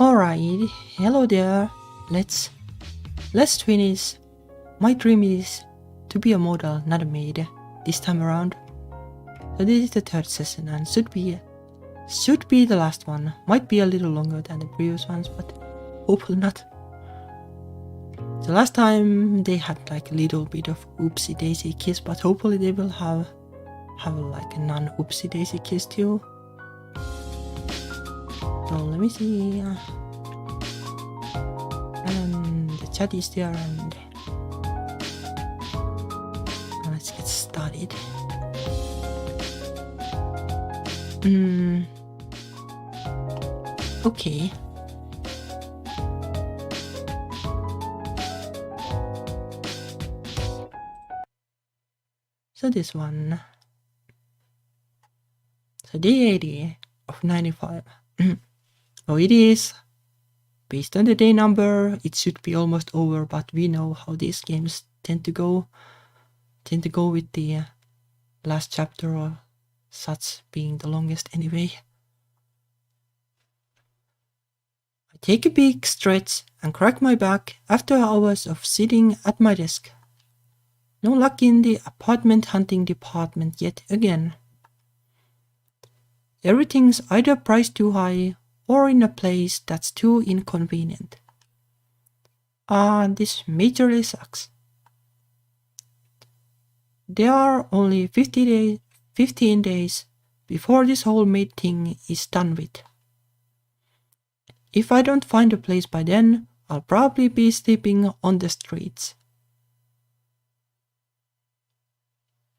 Alright, hello there. Let's finish. My dream is to be a model, not a maid, this time around. So this is the third session and should be the last one. Might be a little longer than the previous ones, but hopefully not. The last time they had like a little bit of oopsie daisy kiss, but hopefully they will have like a non-oopsie daisy kiss too. So let me see. And the chat is there, and let's get started. Okay. So this one. So day 80 of 95. Oh, it is. Based on the day number, it should be almost over, but we know how these games tend to go with the last chapter or such being the longest anyway. I take a big stretch and crack my back after hours of sitting at my desk. No luck in the apartment hunting department yet again. Everything's either priced too high or in a place that's too inconvenient. This majorly sucks. There are only 15 days before this whole Maid thing is done with. If I don't find a place by then, I'll probably be sleeping on the streets.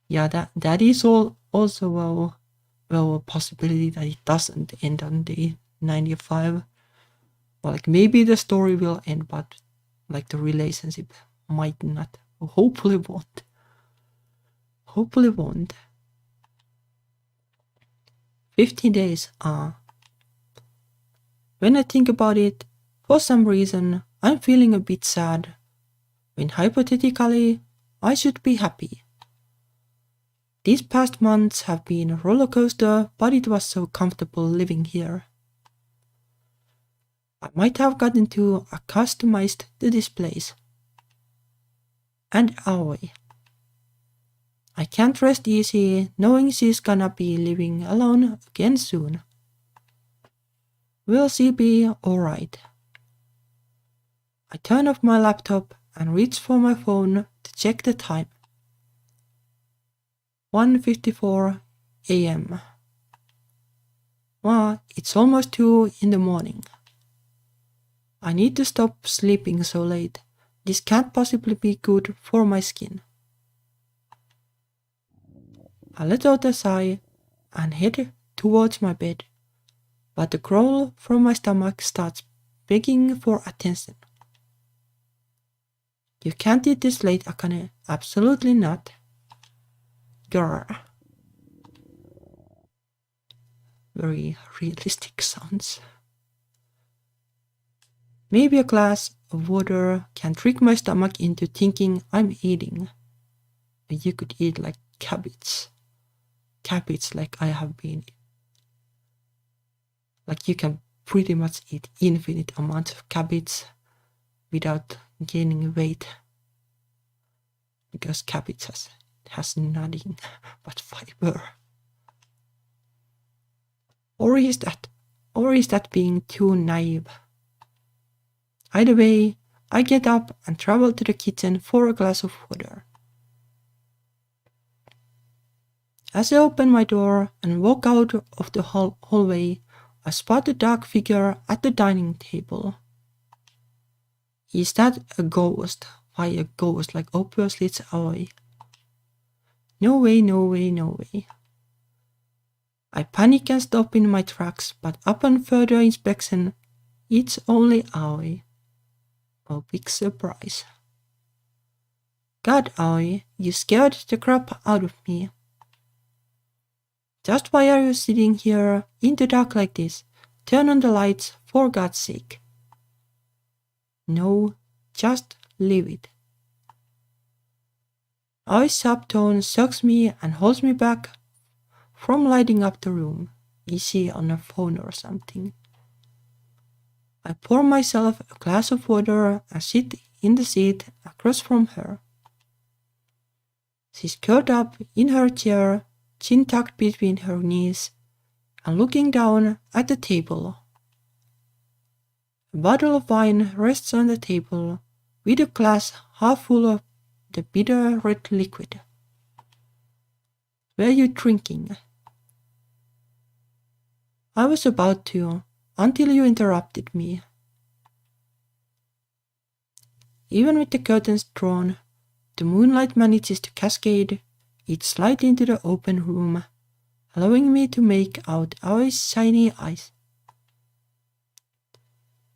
Yeah, that is also a possibility that it doesn't end on day 95. Well, like maybe the story will end, but like the relationship might not. Hopefully won't. 15 days. When I think about it, for some reason, I'm feeling a bit sad, when hypothetically, I should be happy. These past months have been a roller coaster, but it was so comfortable living here. I might have gotten too accustomed to this place. And Aoi. I can't rest easy knowing she's gonna be living alone again soon. Will she be alright? I turn off my laptop and reach for my phone to check the time. 1:54 a.m. Well, it's almost 2 in the morning. I need to stop sleeping so late. This can't possibly be good for my skin. I let out a sigh and head towards my bed, but the growl from my stomach starts begging for attention. You can't eat this late, Akane. Absolutely not. Grr. Very realistic sounds. Maybe a glass of water can trick my stomach into thinking I'm eating. You could eat like cabbage. Cabbage like I have been. Like you can pretty much eat infinite amounts of cabbage without gaining weight. Because cabbage has nothing but fiber. Or is that being too naive? Either way, I get up and travel to the kitchen for a glass of water. As I open my door and walk out of the hallway, I spot a dark figure at the dining table. Is that a ghost? Why a ghost? Like obviously it's Aoi. No way. I panic and stop in my tracks, but upon further inspection, it's only Aoi. Oh, big surprise. God, Aoi, you scared the crap out of me. Just why are you sitting here in the dark like this? Turn on the lights, for God's sake. No, just leave it. Aoi's sharp tone shocks me and holds me back from lighting up the room. Is she on a phone or something? I pour myself a glass of water and sit in the seat across from her. She's curled up in her chair, chin tucked between her knees, and looking down at the table. A bottle of wine rests on the table, with a glass half full of the bitter red liquid. Were you drinking? I was about to, until you interrupted me. Even with the curtains drawn, the moonlight manages to cascade its light into the open room, allowing me to make out our shiny eyes.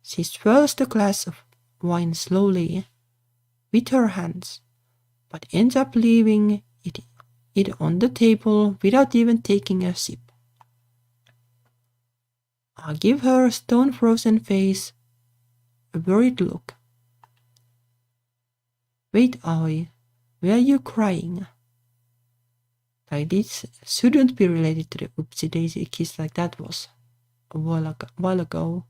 She swirls the glass of wine slowly with her hands, but ends up leaving it on the table without even taking a sip. I give her stone-frozen face a worried look. Wait, Aoi, were you crying? Like, this shouldn't be related to the oopsie daisy kiss like that was a while ago.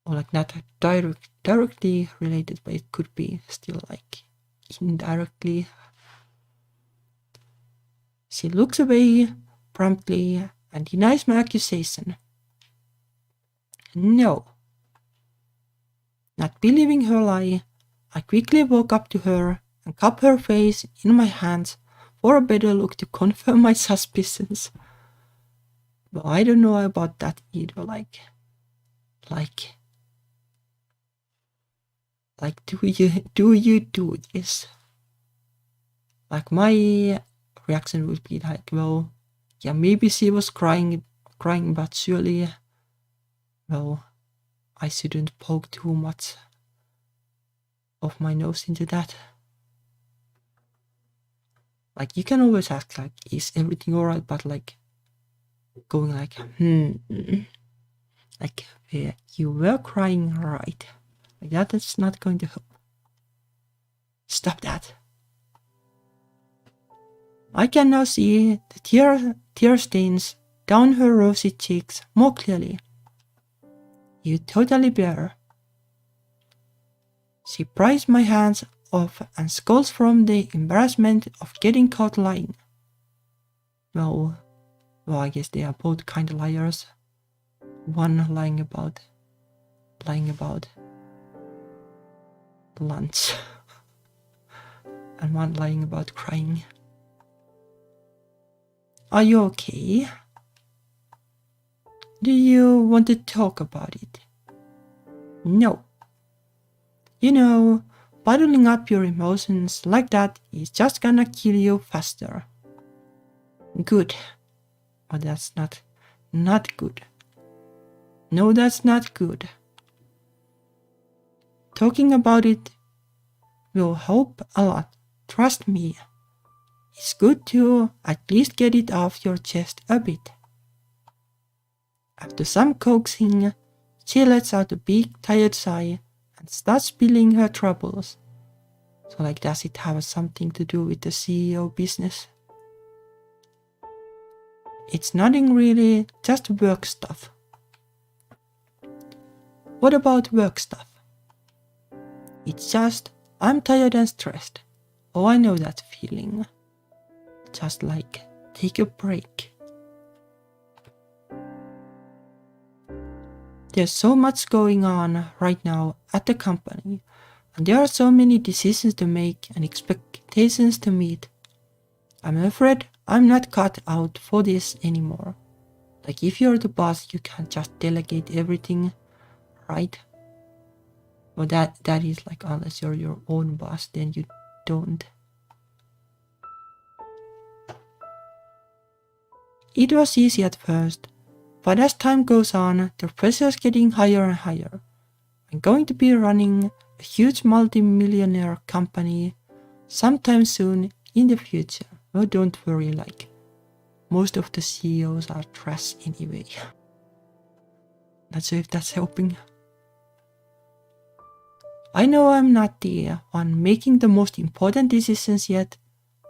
Or like not directly related, but it could be still like indirectly. She looks away promptly and denies my accusation. No. Not believing her lie, I quickly walk up to her and cup her face in my hands for a better look to confirm my suspicions. But I don't know about that either, like, do you do this? Like, my reaction would be like, well, yeah, maybe she was crying, but surely, well, I shouldn't poke too much of my nose into that. Like, you can always ask, like, is everything alright? But like, going like, like, yeah, you were crying, right? Like, that's not going to help. Stop that. I can now see the tear stains down her rosy cheeks more clearly. You totally bear. She pries my hands off and scolds from the embarrassment of getting caught lying. Well, I guess they are both kind of liars. One lying about lunch, and one lying about crying. Are you okay? Do you want to talk about it? No. You know, bottling up your emotions like that is just gonna kill you faster. Good. But that's not good. No, that's not good. Talking about it will help a lot, trust me. It's good to at least get it off your chest a bit. After some coaxing, she lets out a big tired sigh and starts spilling her troubles. So like, does it have something to do with the CEO business? It's nothing really, just work stuff. What about work stuff? It's just, I'm tired and stressed. Oh, I know that feeling. Just like, take a break. There's so much going on right now at the company, and there are so many decisions to make and expectations to meet. I'm afraid I'm not cut out for this anymore. Like, if you're the boss, you can't just delegate everything, right? Well, that is like, unless you're your own boss, then you don't. It was easy at first, but as time goes on, the pressure's getting higher and higher. I'm going to be running a huge multi-millionaire company sometime soon in the future. Well, don't worry, like, most of the CEOs are trash anyway. Not sure if that's helping. I know I'm not the one making the most important decisions yet,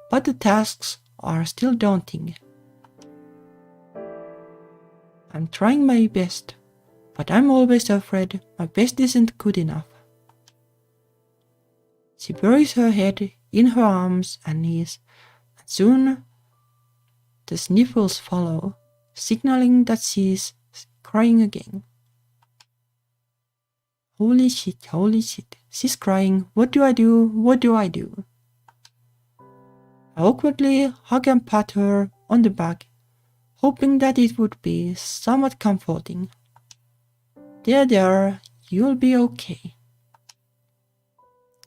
but the tasks are still daunting. I'm trying my best, but I'm always afraid my best isn't good enough. She buries her head in her arms and knees, and soon the sniffles follow, signaling that she's crying again. Holy shit, she's crying. What do I do? What do I do? I awkwardly hug and pat her on the back, hoping that it would be somewhat comforting. There, you'll be okay.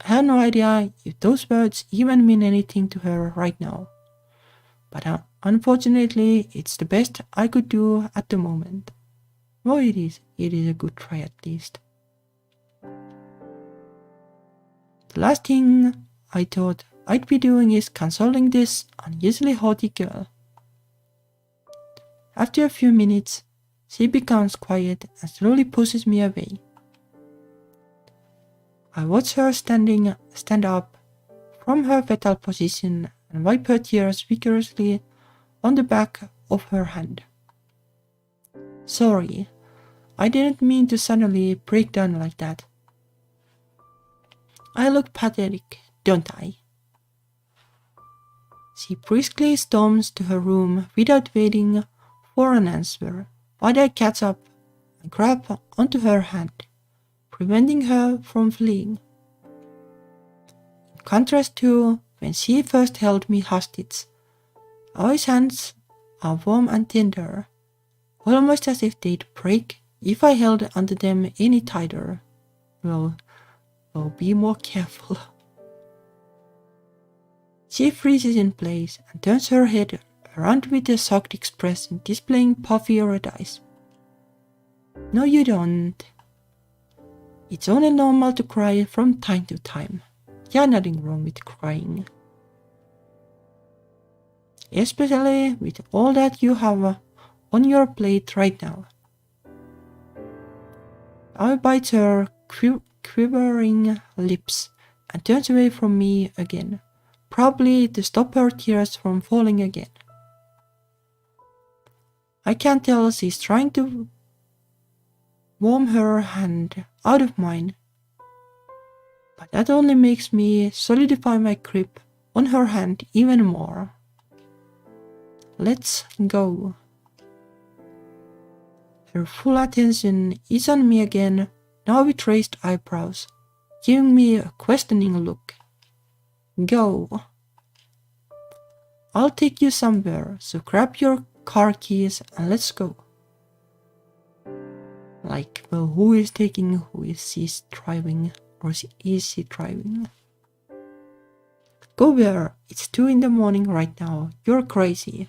I have no idea if those words even mean anything to her right now, but unfortunately it's the best I could do at the moment. Well, it is a good try at least. The last thing I thought I'd be doing is consoling this unusually haughty girl. After a few minutes, she becomes quiet and slowly pushes me away. I watch her stand up from her fetal position and wipe her tears vigorously on the back of her hand. Sorry, I didn't mean to suddenly break down like that. I look pathetic, don't I? She briskly storms to her room without waiting for an answer, while I catch up and grab onto her hand, preventing her from fleeing. In contrast to when she first held me hostage, our hands are warm and tender, almost as if they'd break if I held onto them any tighter. Well, be more careful. She freezes in place and turns her head around with a shocked expression, displaying puffy red eyes. No, you don't. It's only normal to cry from time to time. Yeah, nothing wrong with crying. Especially with all that you have on your plate right now. I bite her quivering lips and turns away from me again, probably to stop her tears from falling again. I can tell she's trying to warm her hand out of mine, but that only makes me solidify my grip on her hand even more. Let's go. Her full attention is on me again, now with raised eyebrows, giving me a questioning look. Go. I'll take you somewhere, so grab your car keys and let's go. Like, well, who is taking, who is she driving, or is she driving? Go where? It's 2 a.m. right now. You're crazy.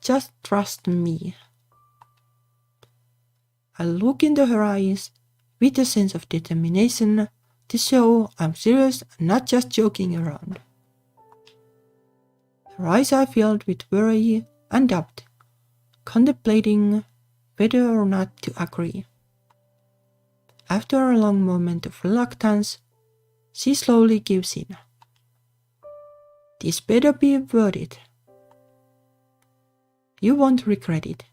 Just trust me. I look into her eyes with a sense of determination to show I'm serious and not just joking around. Her eyes are filled with worry and doubt, contemplating whether or not to agree. After a long moment of reluctance, she slowly gives in. This better be worth it. You won't regret it.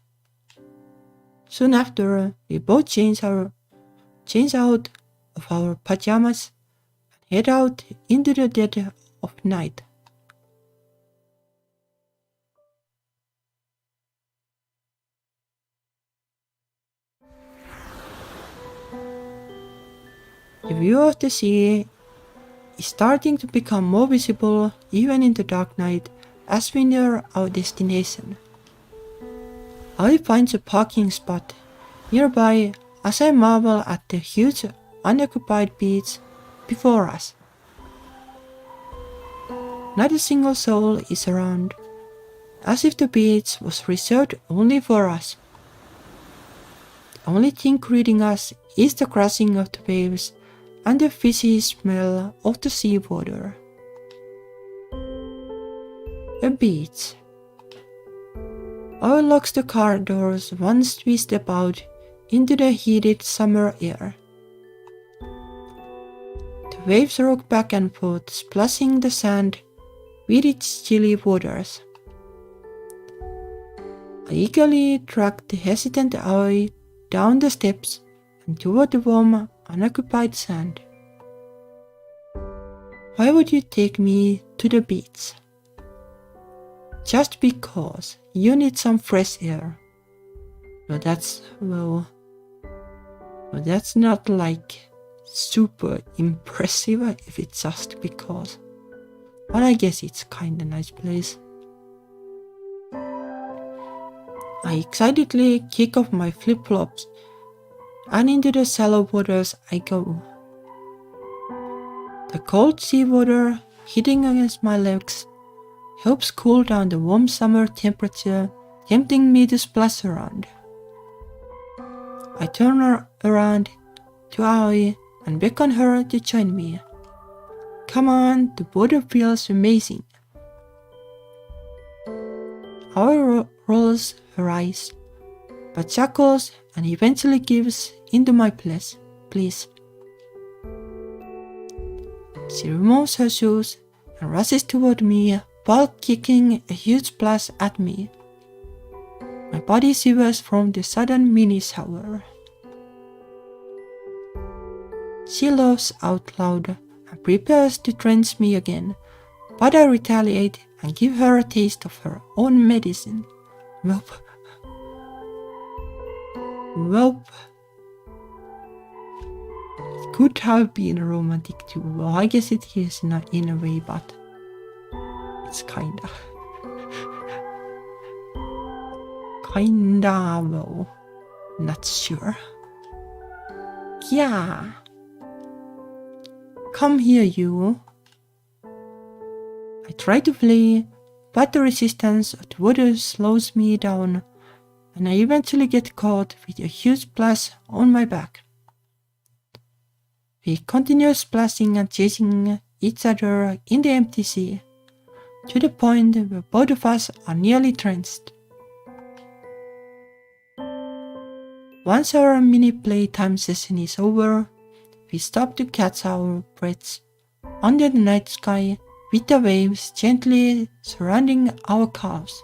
Soon after, we both change out of our pajamas and head out into the dead of night. The view of the sea is starting to become more visible even in the dark night as we near our destination. I find a parking spot nearby as I marvel at the huge unoccupied beach before us. Not a single soul is around, as if the beach was reserved only for us. The only thing greeting us is the crashing of the waves and the fishy smell of the seawater. A beach. I unlock the car doors once we step out into the heated summer air. The waves rock back and forth, splashing the sand with its chilly waters. I eagerly dragged the hesitant eye down the steps and toward the warm, unoccupied sand. Why would you take me to the beach? Just because you need some fresh air. That's not like super impressive if it's just because. But I guess it's kinda nice place. I excitedly kick off my flip-flops and into the shallow waters I go. The cold seawater hitting against my legs helps cool down the warm summer temperature, tempting me to splash around. I turn around to Aoi and beckon her to join me. Come on, the water feels amazing. Aoi rolls her eyes, but chuckles and eventually gives into my please. She removes her shoes and rushes toward me while kicking a huge splash at me. My body shivers from the sudden mini shower. She laughs out loud and prepares to drench me again, but I retaliate and give her a taste of her own medicine. Welp. It could have been romantic too. Well, I guess it is not in a way, but it's kinda. Well, not sure. Yeah. Come here, you. I try to flee, but the resistance of the water slows me down, and I eventually get caught with a huge splash on my back. We continue splashing and chasing each other in the empty sea, to the point where both of us are nearly drenched. Once our mini playtime session is over, we stop to catch our breaths under the night sky with the waves gently surrounding our calves.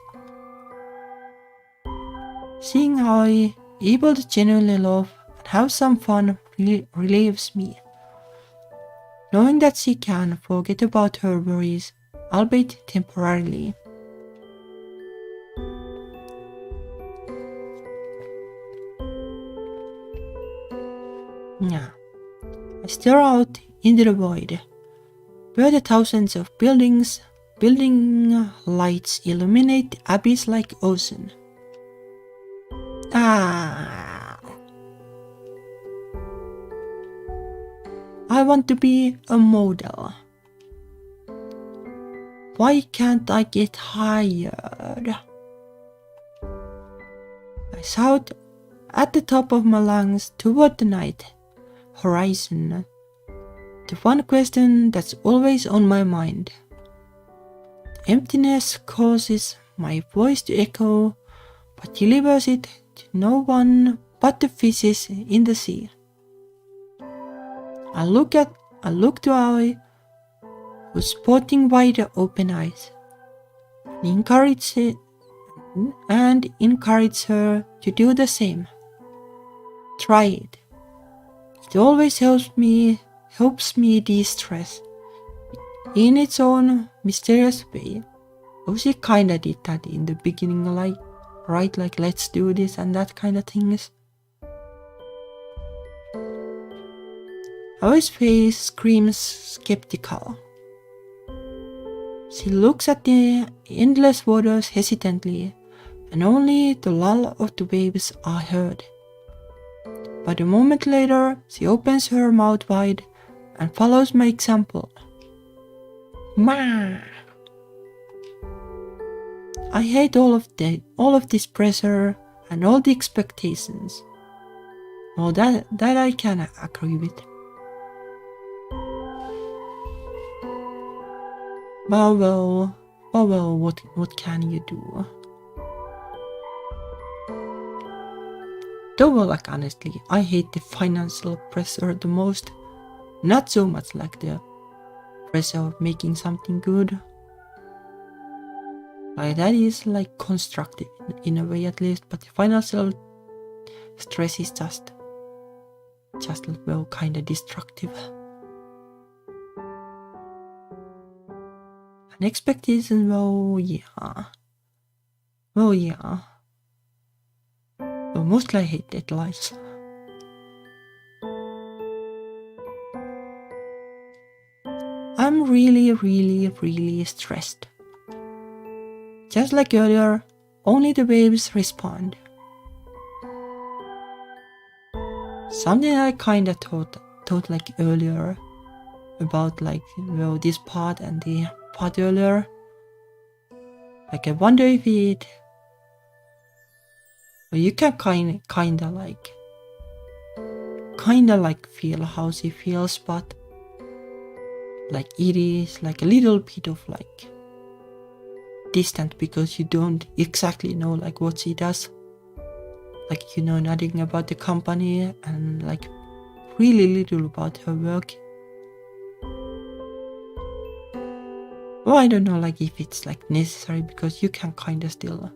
Seeing Aoi able to genuinely laugh and have some fun relieves me. Knowing that she can forget about her worries, albeit temporarily. Yeah. I stare out into the void, where the thousands of building lights illuminate the abyss like ocean. I want to be a model. Why can't I get hired? I shout at the top of my lungs toward the night horizon, the one question that's always on my mind. Emptiness causes my voice to echo, but delivers it to no one but the fishes in the sea. I look to Aoi, who's sporting wide open eyes, and encourage her to do the same. Try it. It always helps me de-stress in its own mysterious way. She kinda did that in the beginning, like let's do this and that kind of things. Aoi's face screams skeptical. She looks at the endless waters hesitantly, and only the lull of the waves are heard. But a moment later, she opens her mouth wide and follows my example. Ma! I hate all of this pressure and all the expectations. Well, that I can agree with. Well, what can you do? Though, like, honestly, I hate the financial pressure the most. Not so much like the pressure of making something good. Like that is like constructive in a way at least, but the financial stress is just well kinda destructive. And expectations, well yeah. Well mostly I hate deadlines. I'm really stressed. Just like earlier, only the waves respond. Something I kinda thought like earlier about like this part and the part earlier. Like I wonder if you can kinda like feel how she feels, but like it is like a little bit of like distant because you don't exactly know like what she does. Like you know nothing about the company and like really little about her work. Well, I don't know like if it's like necessary because you can kinda still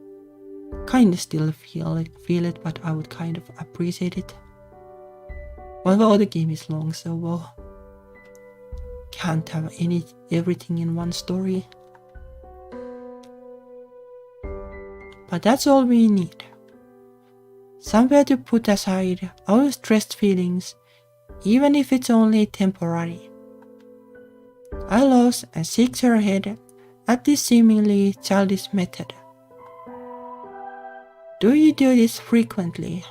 feel it, but I would kind of appreciate it. Well, the game is long, so well, can't have everything in one story. But that's all we need. Somewhere to put aside our stressed feelings, even if it's only temporary. I laughs and shakes her head at this seemingly childish method. Do you do this frequently?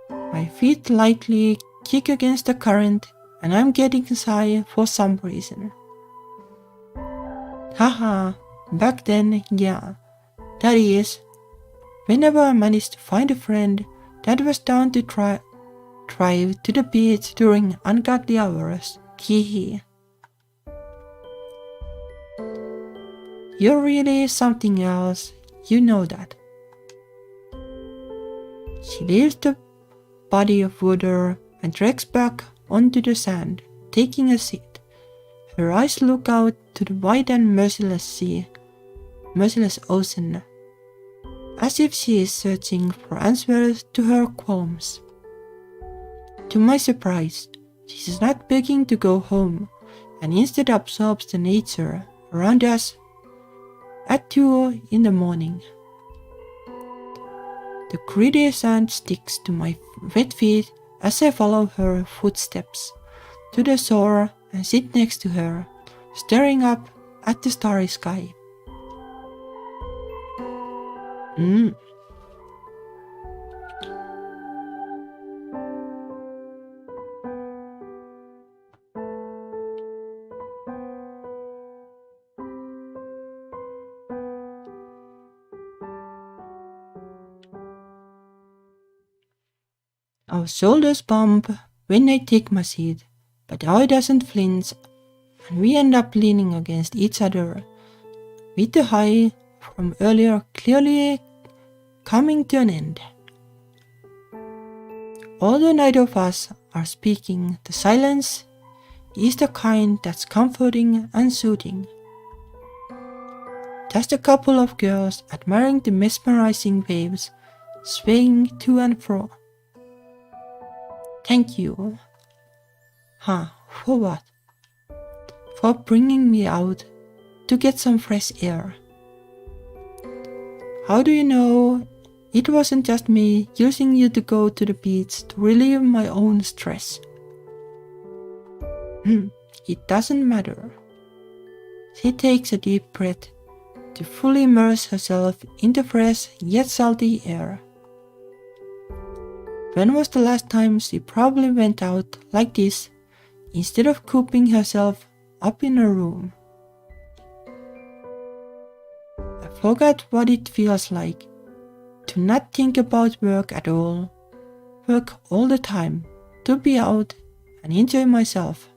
My feet lightly kick against the current and I'm getting shy for some reason. Haha, back then, yeah. That is, whenever I managed to find a friend that was down to drive to the beach during ungodly hours. Hehe. You're really something else, you know that. She leaves the body of water and treks back onto the sand, taking a seat. Her eyes look out to the wide and merciless ocean, as if she is searching for answers to her qualms. To my surprise, she is not begging to go home, and instead absorbs the nature around us at 2 in the morning. The gritty sand sticks to my wet feet as I follow her footsteps to the shore and sit next to her, staring up at the starry sky. Our shoulders bump when I take my seat, but I doesn't flinch, and we end up leaning against each other, with the high from earlier clearly coming to an end. Although neither of us are speaking, the silence is the kind that's comforting and soothing. Just a couple of girls admiring the mesmerizing waves swaying to and fro. Thank you. For what? For bringing me out to get some fresh air. How do you know it wasn't just me using you to go to the beach to relieve my own stress? It doesn't matter. She takes a deep breath to fully immerse herself in the fresh yet salty air. When was the last time she probably went out like this instead of cooping herself up in her room? I forgot what it feels like to not think about work at all, work all the time, to be out and enjoy myself.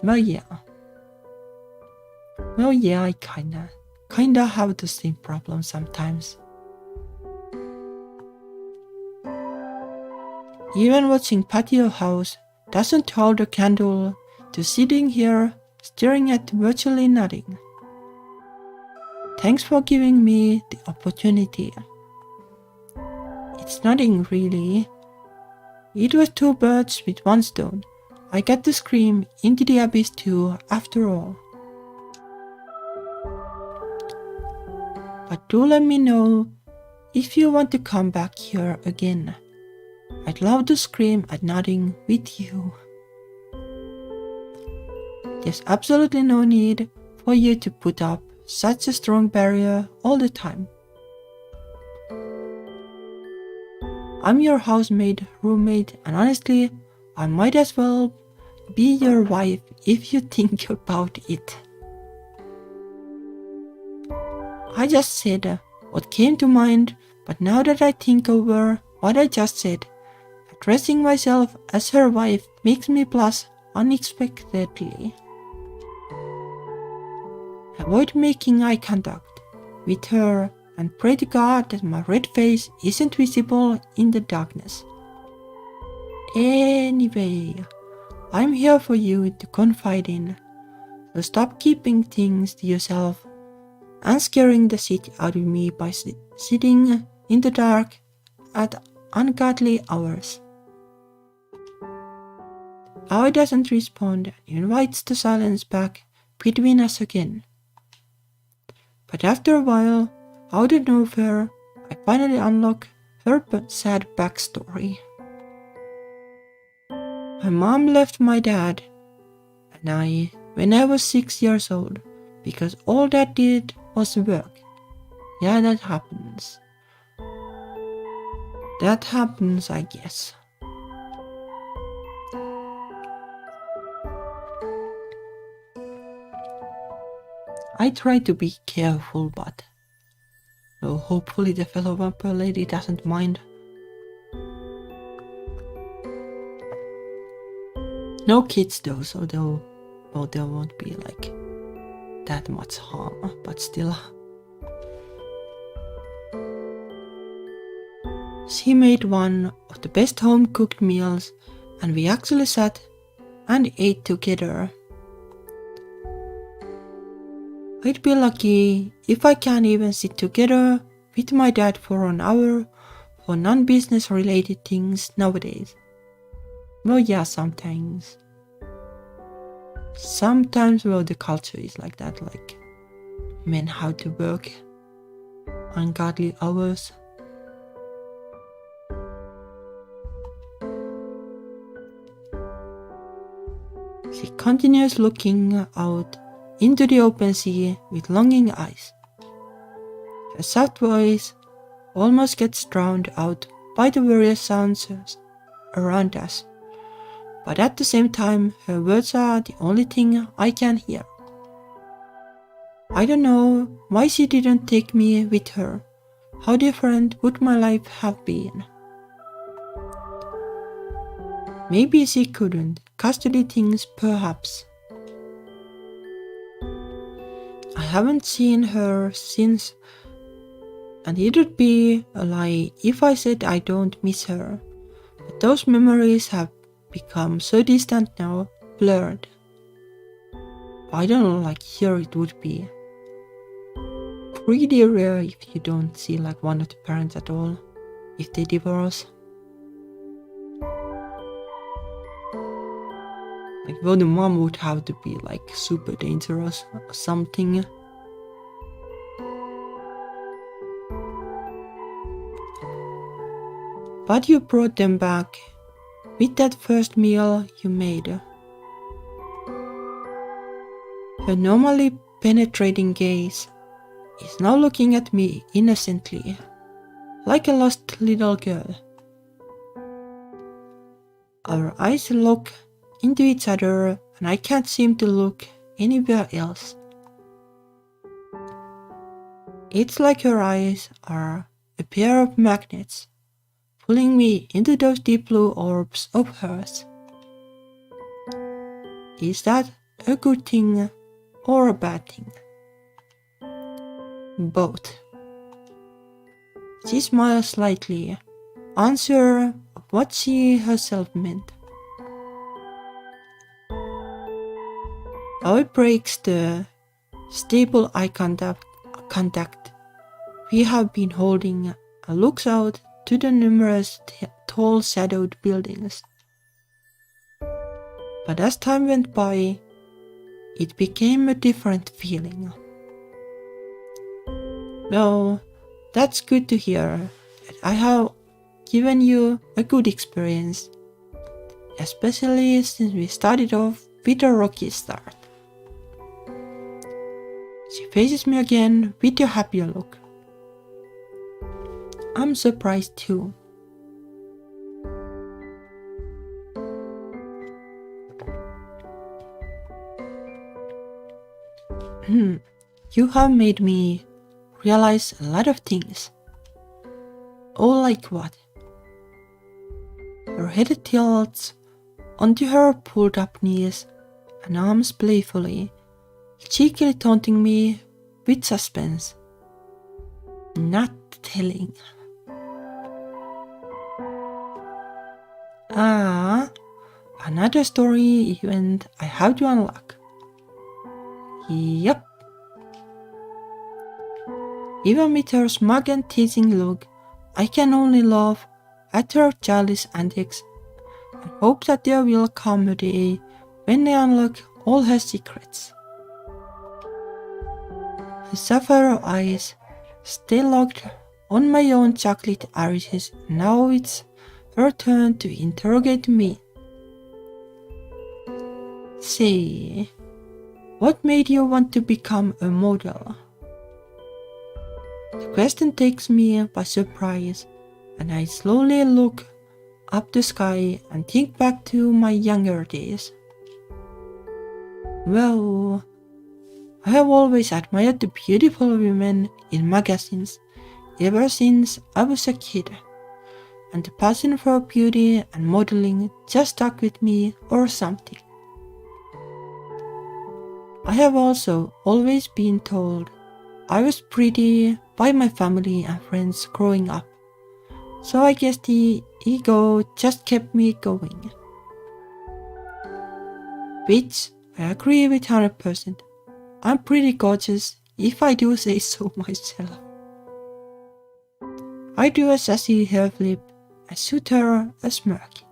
Well yeah, I kinda have the same problem sometimes. Even watching Patio House doesn't hold a candle to sitting here staring at virtually nothing. Thanks for giving me the opportunity. It's nothing really. It was 2 birds with 1 stone. I get to scream into the abyss too, after all. But do let me know if you want to come back here again. I'd love to scream at nothing with you. There's absolutely no need for you to put up such a strong barrier all the time. I'm your housemaid, roommate, and honestly, I might as well be your wife if you think about it. I just said what came to mind, but now that I think over what I just said, addressing myself as her wife makes me blush unexpectedly. Avoid making eye contact with her and pray to God that my red face isn't visible in the darkness. Anyway, I'm here for you to confide in, so stop keeping things to yourself and scaring the shit out of me by sitting in the dark at ungodly hours. Aoi doesn't respond and invites the silence back between us again. But after a while, out of nowhere, I finally unlock her sad backstory. My mom left my dad and I when I was 6 years old because all that did was work. Yeah, that happens. That happens, I guess. I try to be careful, but hopefully the fellow vampire lady doesn't mind. No kids though, so there won't be like that much harm, but still. She made one of the best home-cooked meals, and we actually sat and ate together. I'd be lucky if I can't even sit together with my dad for an hour for non-business related things nowadays. Well, yeah, sometimes. Well, the culture is like that, like men have to work ungodly hours. She continues looking out into the open sea with longing eyes. Her soft voice almost gets drowned out by the various sounds around us, but at the same time her words are the only thing I can hear. I don't know why she didn't take me with her. How different would my life have been? Maybe she couldn't. Custody things, perhaps. I haven't seen her since, and it would be a lie if I said I don't miss her. But those memories have become so distant now, blurred. I don't know, like here it would be pretty rare if you don't see like one of the parents at all, if they divorce. Like, well, the mom would have to be like super dangerous or something. But you brought them back with that first meal you made. Her normally penetrating gaze is now looking at me innocently, like a lost little girl. Our eyes look into each other and I can't seem to look anywhere else. It's like her eyes are a pair of magnets, pulling me into those deep blue orbs of hers. Is that a good thing or a bad thing? Both. She smiles slightly, unsure of what she herself meant. How it breaks the stable eye contact contact we have been holding looks out to the numerous tall shadowed buildings. But as time went by, it became a different feeling. Well, that's good to hear that I have given you a good experience, especially since we started off with a rocky start. She faces me again with a happier look. I'm surprised too. You have made me realize a lot of things. Oh, like what? Her head tilts onto her pulled up knees and arms playfully, cheekily taunting me with suspense. Not telling. Another story event I have to unlock. Yup. Even with her smug and teasing look, I can only laugh at her childish antics and hope that there will come a day when I unlock all her secrets. Her sapphire eyes stay locked on my own chocolate irises. Now it's her turn to interrogate me. Say, what made you want to become a model? The question takes me by surprise, and I slowly look up the sky and think back to my younger days. Well, I have always admired the beautiful women in magazines ever since I was a kid, and the passion for beauty and modeling just stuck with me or something. I have also always been told I was pretty by my family and friends growing up, so I guess the ego just kept me going. Which I agree with 100%. I'm pretty gorgeous if I do say so myself. I do a sassy hair flip and shoot her a smirk.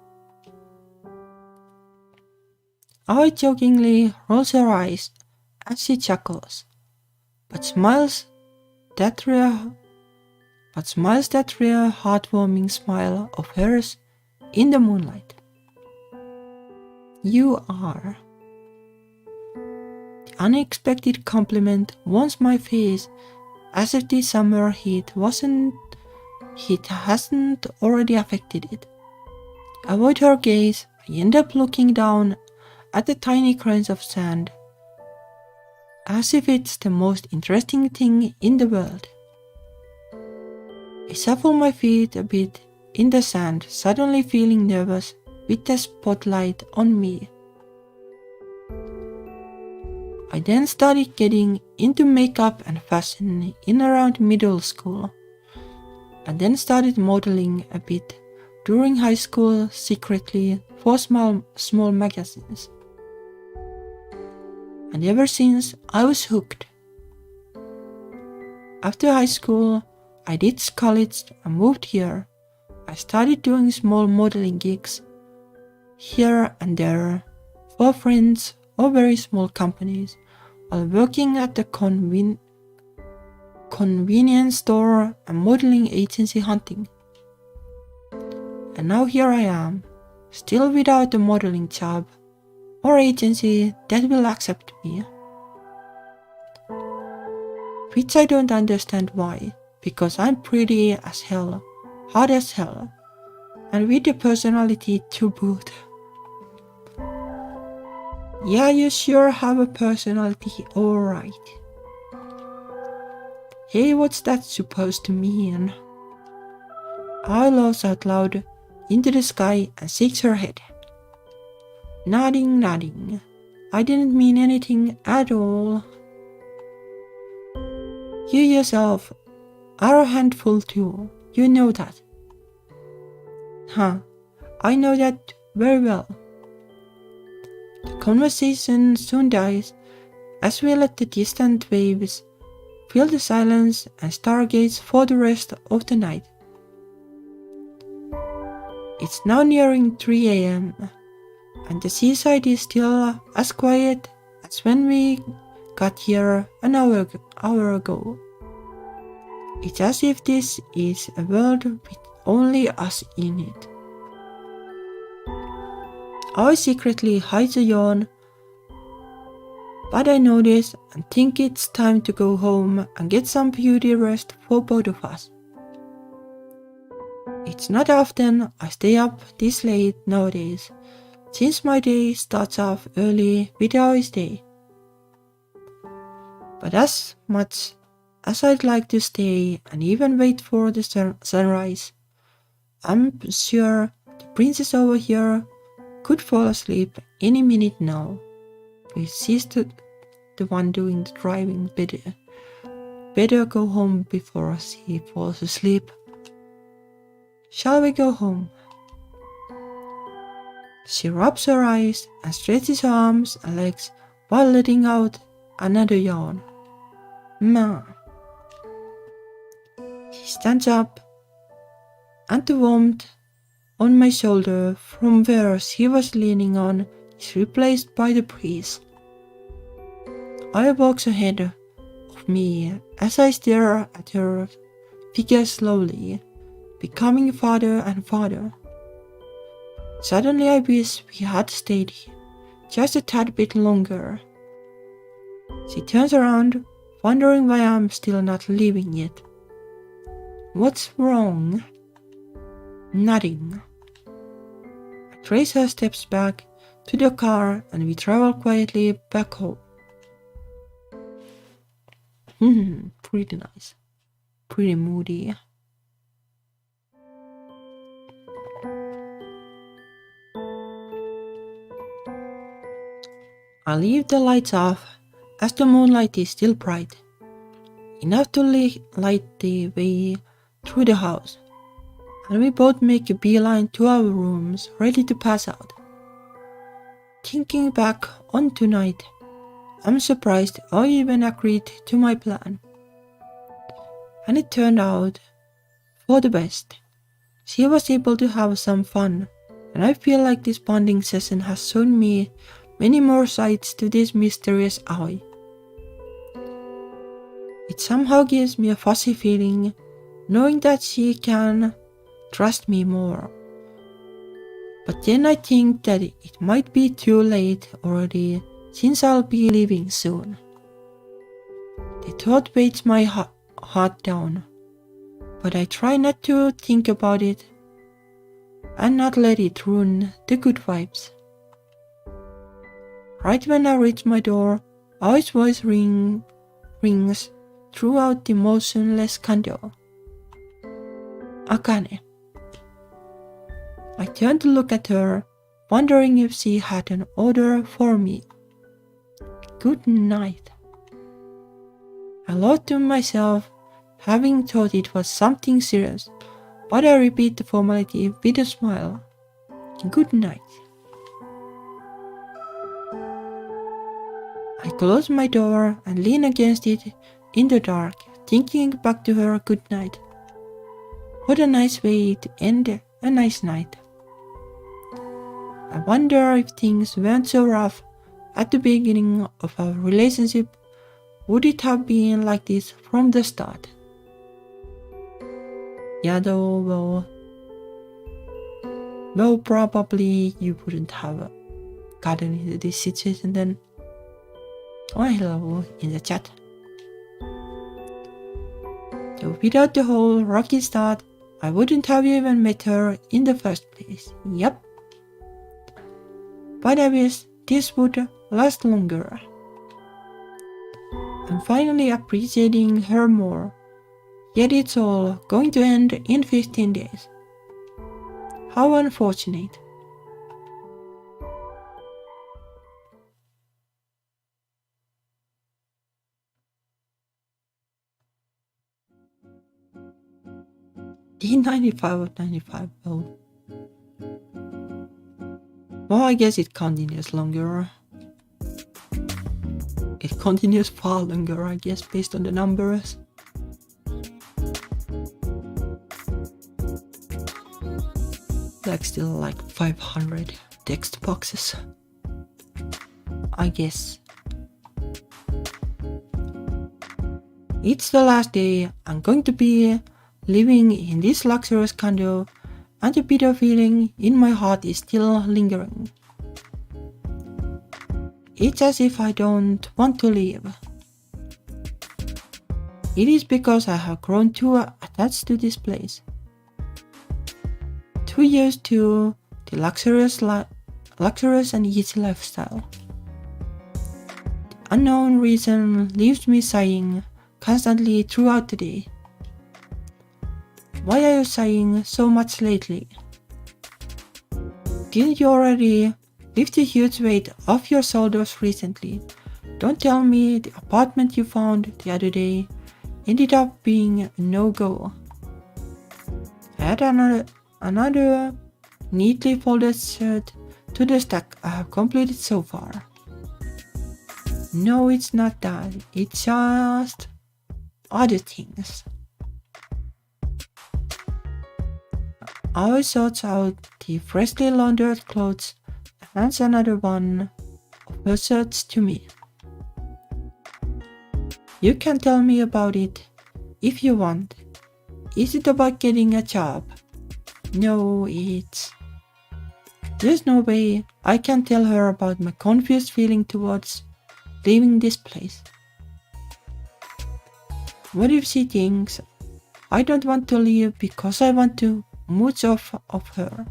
I jokingly rolls her eyes as she chuckles, but smiles that rare heartwarming smile of hers in the moonlight. You are. The unexpected compliment warms my face as if the summer heat hasn't already affected it. Avoid her gaze, I end up looking down at the tiny grains of sand, as if it's the most interesting thing in the world. I shuffle my feet a bit in the sand, suddenly feeling nervous with the spotlight on me. I then started getting into makeup and fashion in around middle school, and then started modeling a bit during high school secretly for small magazines. And ever since, I was hooked. After high school, I did college and moved here. I started doing small modeling gigs here and there for friends or very small companies while working at the convenience store and modeling agency hunting. And now here I am, still without a modeling job or agency that will accept me. Which I don't understand why, because I'm pretty as hell, hot as hell, and with the personality to boot. Yeah, you sure have a personality, alright. Hey, what's that supposed to mean? I laughs out loud into the sky and shakes her head. Nodding. I didn't mean anything at all. You yourself are a handful too, you know that. Huh, I know that very well. The conversation soon dies as we let the distant waves fill the silence and stargaze for the rest of the night. It's now nearing 3 a.m. and the seaside is still as quiet as when we got here an hour ago. It's as if this is a world with only us in it. I secretly hide a yawn, but I notice and think it's time to go home and get some beauty rest for both of us. It's not often I stay up this late nowadays, since my day starts off early with Yuri's day. But as much as I'd like to stay and even wait for the sunrise, I'm sure the princess over here could fall asleep any minute now. If she's the one doing the driving, better go home before she falls asleep. Shall we go home? She rubs her eyes and stretches her arms and legs while letting out another yawn. Ma. She stands up, and the warmth on my shoulder from where she was leaning on is replaced by the breeze. I walks ahead of me as I stare at her figure slowly, becoming farther and farther. Suddenly I wish we had stayed here just a tad bit longer. She turns around, wondering why I'm still not leaving yet. What's wrong? Nothing. I trace her steps back to the car and we travel quietly back home. Pretty nice. Pretty moody. I leave the lights off as the moonlight is still bright, enough to light the way through the house, and we both make a beeline to our rooms ready to pass out. Thinking back on tonight, I'm surprised I even agreed to my plan. And it turned out for the best. She was able to have some fun, and I feel like this bonding session has shown me many more sides to this mysterious eye. It somehow gives me a fuzzy feeling, knowing that she can trust me more. But then I think that it might be too late already, since I'll be leaving soon. The thought weighs my heart down, but I try not to think about it and not let it ruin the good vibes. Right when I reach my door, Aoi's voice rings throughout the motionless condo. Akane. I turn to look at her, wondering if she had an order for me. Good night. I laughed to myself, having thought it was something serious, but I repeat the formality with a smile. Good night. I close my door and lean against it in the dark, thinking back to her good night. What a nice way to end a nice night. I wonder if things weren't so rough at the beginning of our relationship, would it have been like this from the start? Yeah, though, well, probably you wouldn't have gotten into this situation then. Oh, hello in the chat. So without the whole rocky start, I wouldn't have even met her in the first place. Yep. But I wish this would last longer. I'm finally appreciating her more, yet it's all going to end in 15 days. How unfortunate. D95 or 95, well. Well, I guess it continues longer. it continues far longer, I guess, based on the numbers. Like still like 500 text boxes, I guess. It's the last day I'm going to be living in this luxurious condo, and the bitter feeling in my heart is still lingering. It's as if I don't want to leave. It is because I have grown too attached to this place. Too used to the luxurious and easy lifestyle. The unknown reason leaves me sighing constantly throughout the day. Why are you sighing so much lately? Didn't you already lift the huge weight off your shoulders recently? Don't tell me the apartment you found the other day ended up being a no-go. Add another neatly folded shirt to the stack I have completed so far. No, it's not that. It's just other things. I sorts out the freshly laundered clothes and hands another one of her shirts to me. You can tell me about it if you want. Is it about getting a job? No, it's... There's no way I can tell her about my confused feeling towards leaving this place. What if she thinks I don't want to leave because I want to mooch off of her?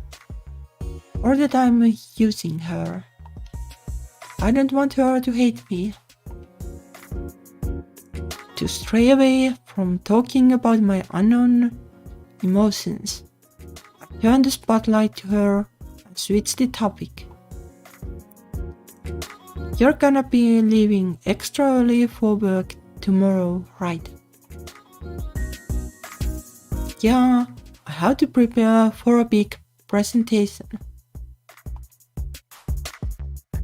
Or that I'm using her? I don't want her to hate me. To stray away from talking about my unknown emotions, I turn the spotlight to her and switch the topic. You're gonna be leaving extra early for work tomorrow, right? Yeah, I have to prepare for a big presentation.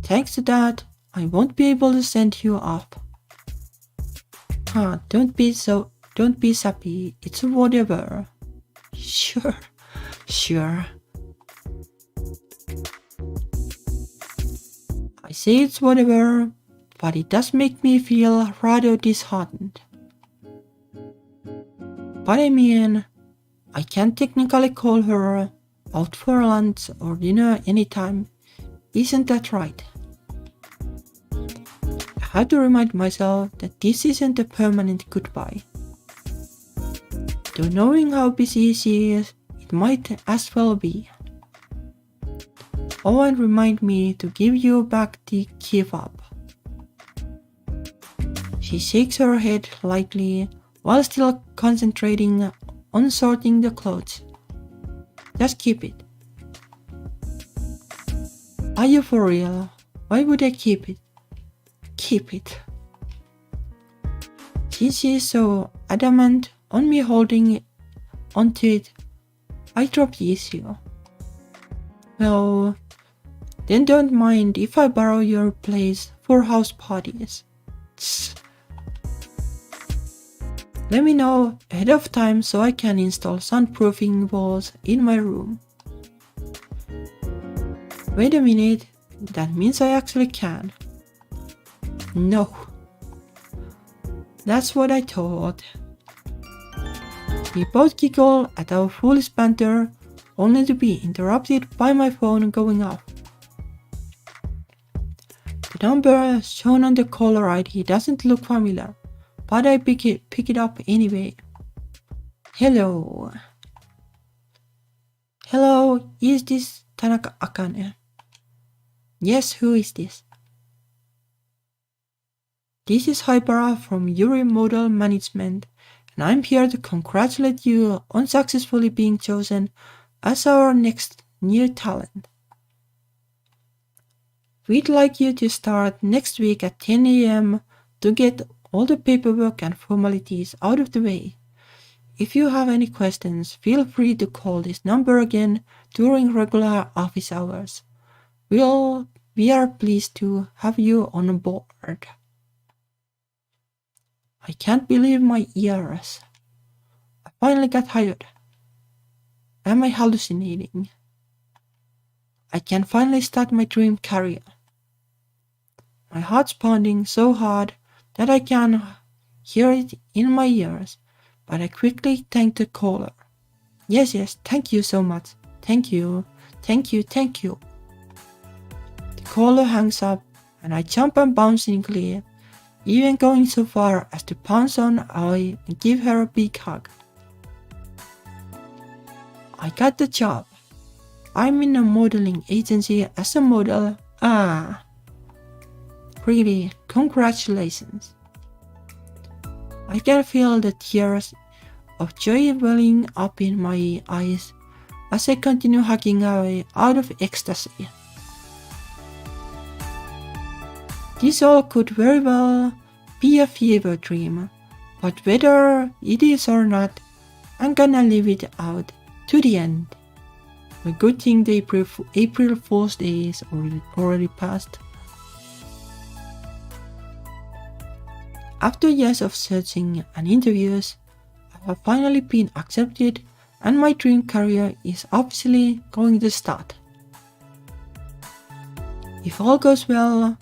Thanks to that, I won't be able to send you off. Don't be sappy, it's whatever. Sure. I say it's whatever, but it does make me feel rather disheartened. But I mean, I can technically call her out for lunch or dinner anytime, isn't that right? I have to remind myself that this isn't a permanent goodbye. Though knowing how busy she is, it might as well be. Oh, and remind me to give you back the kebab. She shakes her head lightly while still concentrating on sorting the clothes. Just keep it. Are you for real? Why would I keep it? Keep it. Since she is so adamant on me holding onto it, I drop the issue. Well, then don't mind if I borrow your place for house parties. Let me know ahead of time so I can install soundproofing walls in my room. Wait a minute, that means I actually can. No. That's what I thought. We both giggle at our foolish banter, only to be interrupted by my phone going off. The number shown on the caller ID doesn't look familiar, but I pick it up anyway. Hello. Hello, is this Tanaka Akane? Yes, who is this? This is Hypera from Yuri Model Management, and I'm here to congratulate you on successfully being chosen as our next new talent. We'd like you to start next week at 10 a.m. to get all the paperwork and formalities out of the way. If you have any questions, feel free to call this number again during regular office hours. We are pleased to have you on board. I can't believe my ears. I finally got tired. Am I hallucinating? I can finally start my dream career. My heart's pounding so hard that I can hear it in my ears, but I quickly thank the caller. Yes, thank you so much. Thank you. The caller hangs up, and I jump bouncingly, even going so far as to pounce on Ai and give her a big hug. I got the job. I'm in a modeling agency as a model. Really, congratulations. I can feel the tears of joy welling up in my eyes as I continue hugging away out of ecstasy. This all could very well be a fever dream, but whether it is or not, I'm gonna live it out to the end. A good thing the April Fool's Day is already passed. After years of searching and interviews, I have finally been accepted and my dream career is officially going to start. If all goes well,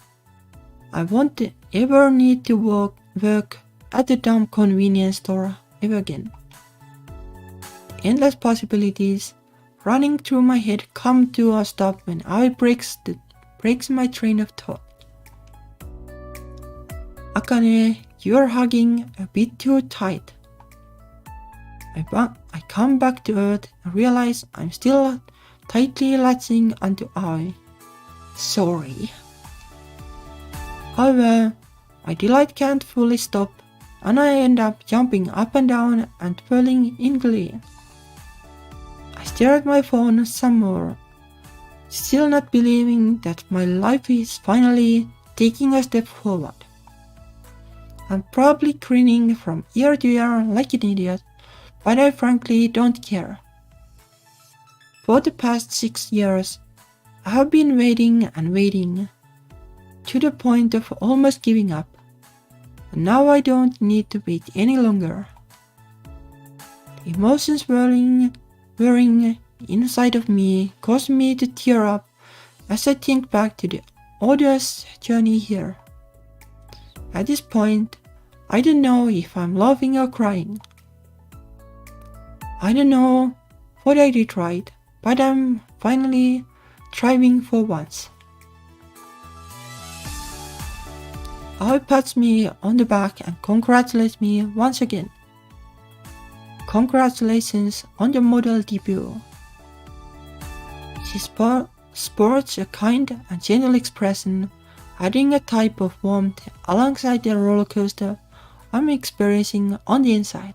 I won't ever need to work at the damn convenience store ever again. Endless possibilities running through my head come to a stop when I breaks my train of thought. Akane, you're hugging a bit too tight. I come back to earth and realize I'm still tightly latching onto Ai. Sorry. However, my delight can't fully stop and I end up jumping up and down and twirling in glee. I stare at my phone some more, still not believing that my life is finally taking a step forward. I'm probably grinning from ear to ear like an idiot, but I frankly don't care. For the past 6 years, I have been waiting and waiting, to the point of almost giving up. And now I don't need to wait any longer. The emotions whirling inside of me cause me to tear up as I think back to the arduous journey here. At this point, I don't know if I'm laughing or crying. I don't know what I did right, but I'm finally thriving for once. Ai pats me on the back and congratulates me once again. Congratulations on your model debut. She sports a kind and gentle expression, adding a type of warmth alongside the roller coaster I'm experiencing on the inside.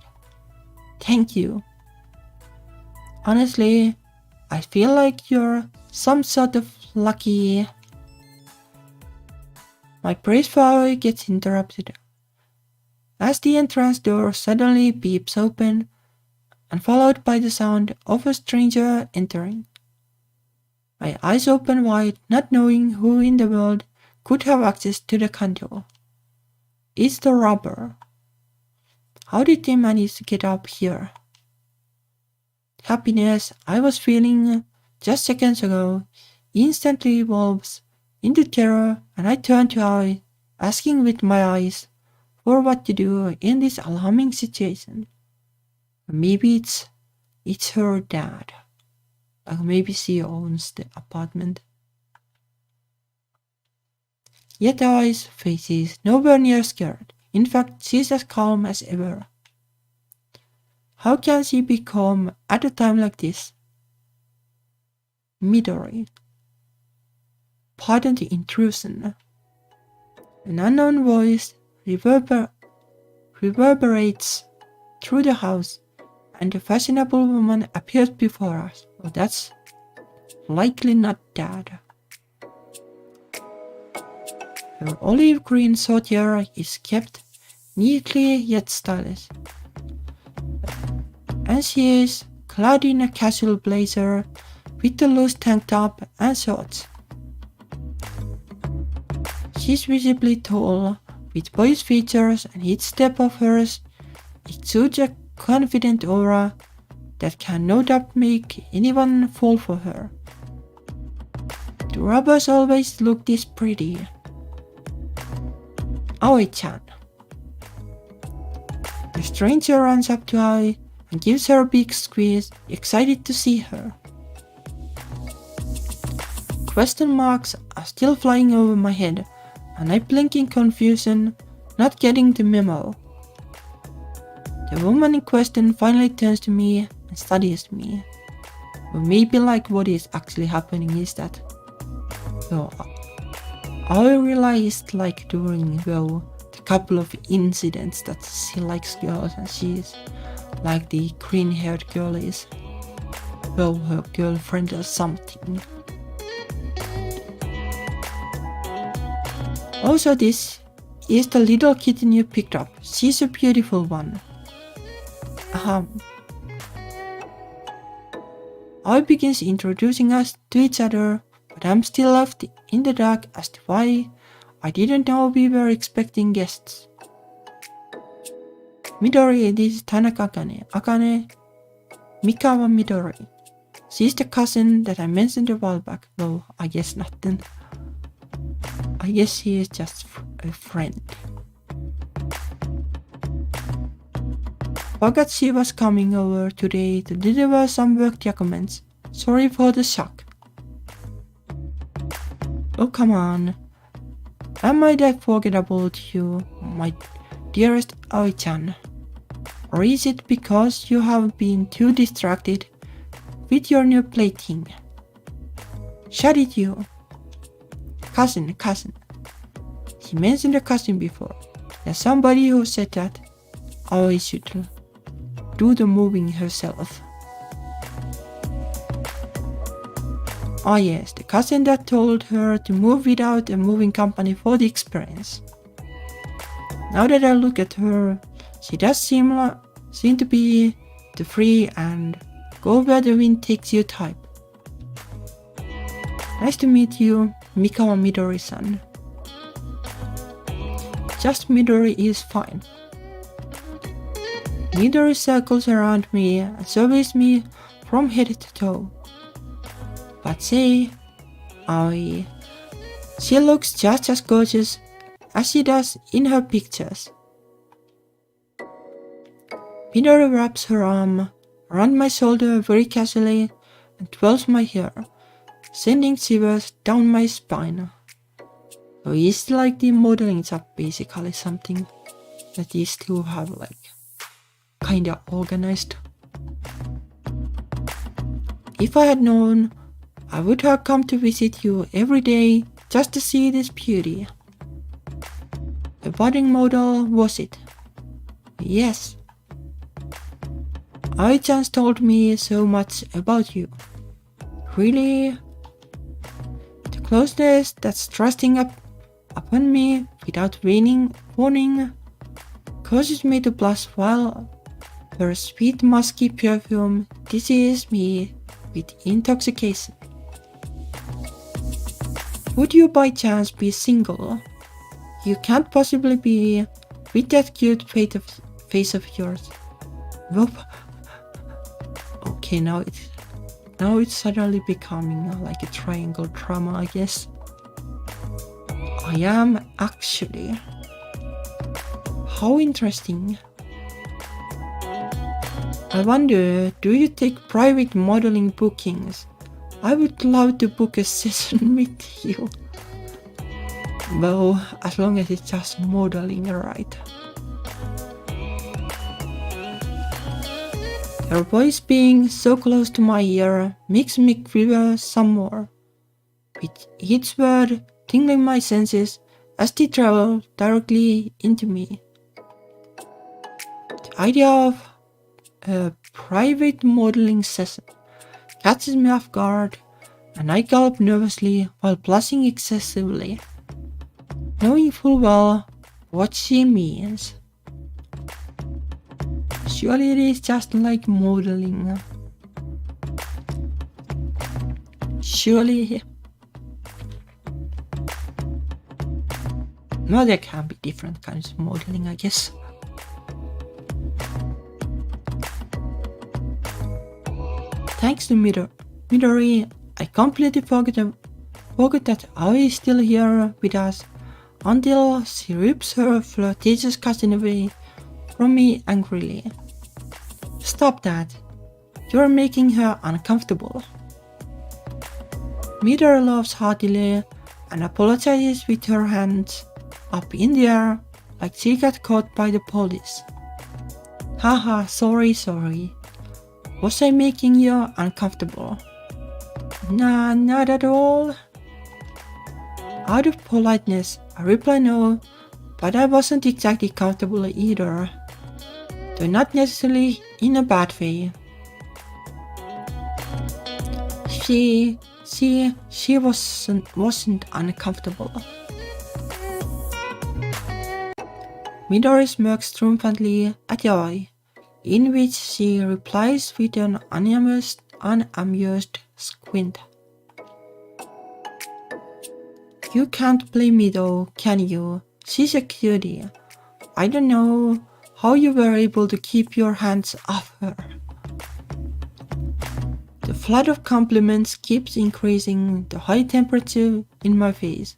Thank you. Honestly, I feel like you're some sort of lucky. My praise for Ai gets interrupted as the entrance door suddenly beeps open and followed by the sound of a stranger entering. My eyes open wide, not knowing who in the world could have access to the condo. It's the robber. How did they manage to get up here? Happiness I was feeling just seconds ago instantly evolves into terror, and I turn to Ai, asking with my eyes for what to do in this alarming situation. Maybe it's her dad. Like maybe she owns the apartment. Yet Ai's face is nowhere near scared. In fact, she's as calm as ever. How can she be calm at a time like this? Midori. Pardon the intrusion. An unknown voice reverberates through the house, and a fashionable woman appears before us. Well, that's likely not Dad. Her olive green sautere is kept neatly yet stylish, and she is clad in a casual blazer with a loose tank top and shorts. She's visibly tall, with poised features, and each step of hers exudes a confident aura that can no doubt make anyone fall for her. The robbers always look this pretty. Aoi-chan. The stranger runs up to Aoi and gives her a big squeeze, excited to see her. Question marks are still flying over my head, and I blink in confusion, not getting the memo. The woman in question finally turns to me and studies me. Or maybe like what is actually happening is that I realized like during the couple of incidents that she likes girls and she's like the green-haired girl is her girlfriend or something. Also, this is the little kitten you picked up. She's a beautiful one. I begins introducing us to each other, but I'm still left in the dark as to why I didn't know we were expecting guests. Midori, this is Tanaka Akane. Akane, Mikawa Midori. She's the cousin that I mentioned a while back. Well, I guess not then. I guess she is just a friend. Forgot she was coming over today to deliver some work documents. Sorry for the shock. Oh, come on. Am I that forgettable to you, my dearest Aoi-chan? Or is it because you have been too distracted with your new plaything? Shut it, you. Cousin. She mentioned a cousin before. There's somebody who said that Aoi should do the moving herself. Ah yes, the cousin that told her to move without a moving company for the experience. Now that I look at her, she does seem to be the free and go where the wind takes you type. Nice to meet you, Mikawa Midori-san. Just Midori is fine. Midori circles around me and surveys me from head to toe. But say, Aoi, she looks just as gorgeous as she does in her pictures. Midori wraps her arm around my shoulder very casually and twirls my hair, sending shivers down my spine. So it's like the modeling job basically, something that these two have like kinda organized. If I had known, I would have come to visit you every day just to see this beauty. A budding model, was it? Yes. Ai-chan told me so much about you. Really? The closeness that's thrusting upon me without warning causes me to blush while her sweet musky perfume diseases me with intoxication. Would you by chance be single? You can't possibly be with that cute face of yours. Whoop. Okay, now it's suddenly becoming like a triangle drama, I guess. I am actually. How interesting. I wonder, do you take private modeling bookings? I would love to book a session with you. Well, as long as it's just modeling, right? Her voice being so close to my ear makes me quiver some more, with each word tingling my senses as they travel directly into me. The idea of a private modeling session catches me off guard, and I gulp nervously while blushing excessively, knowing full well what she means. Surely it is just like modeling. Surely. Well, there can be different kinds of modeling, I guess. Thanks to Midori, I completely forgot that Aoi is still here with us until she rips her flirtatious cousin away from me angrily. Stop that. You're making her uncomfortable. Midori laughs heartily and apologizes with her hands up in the air like she got caught by the police. Haha, sorry. Was I making you uncomfortable? Nah, not at all. Out of politeness, I reply no, but I wasn't exactly comfortable either. Though not necessarily in a bad way. She wasn't uncomfortable. Midori smirks triumphantly at Yuri, in which she replies with an unamused squint. You can't blame me though, can you? She's a cutie. I don't know how you were able to keep your hands off her. The flood of compliments keeps increasing the high temperature in my face,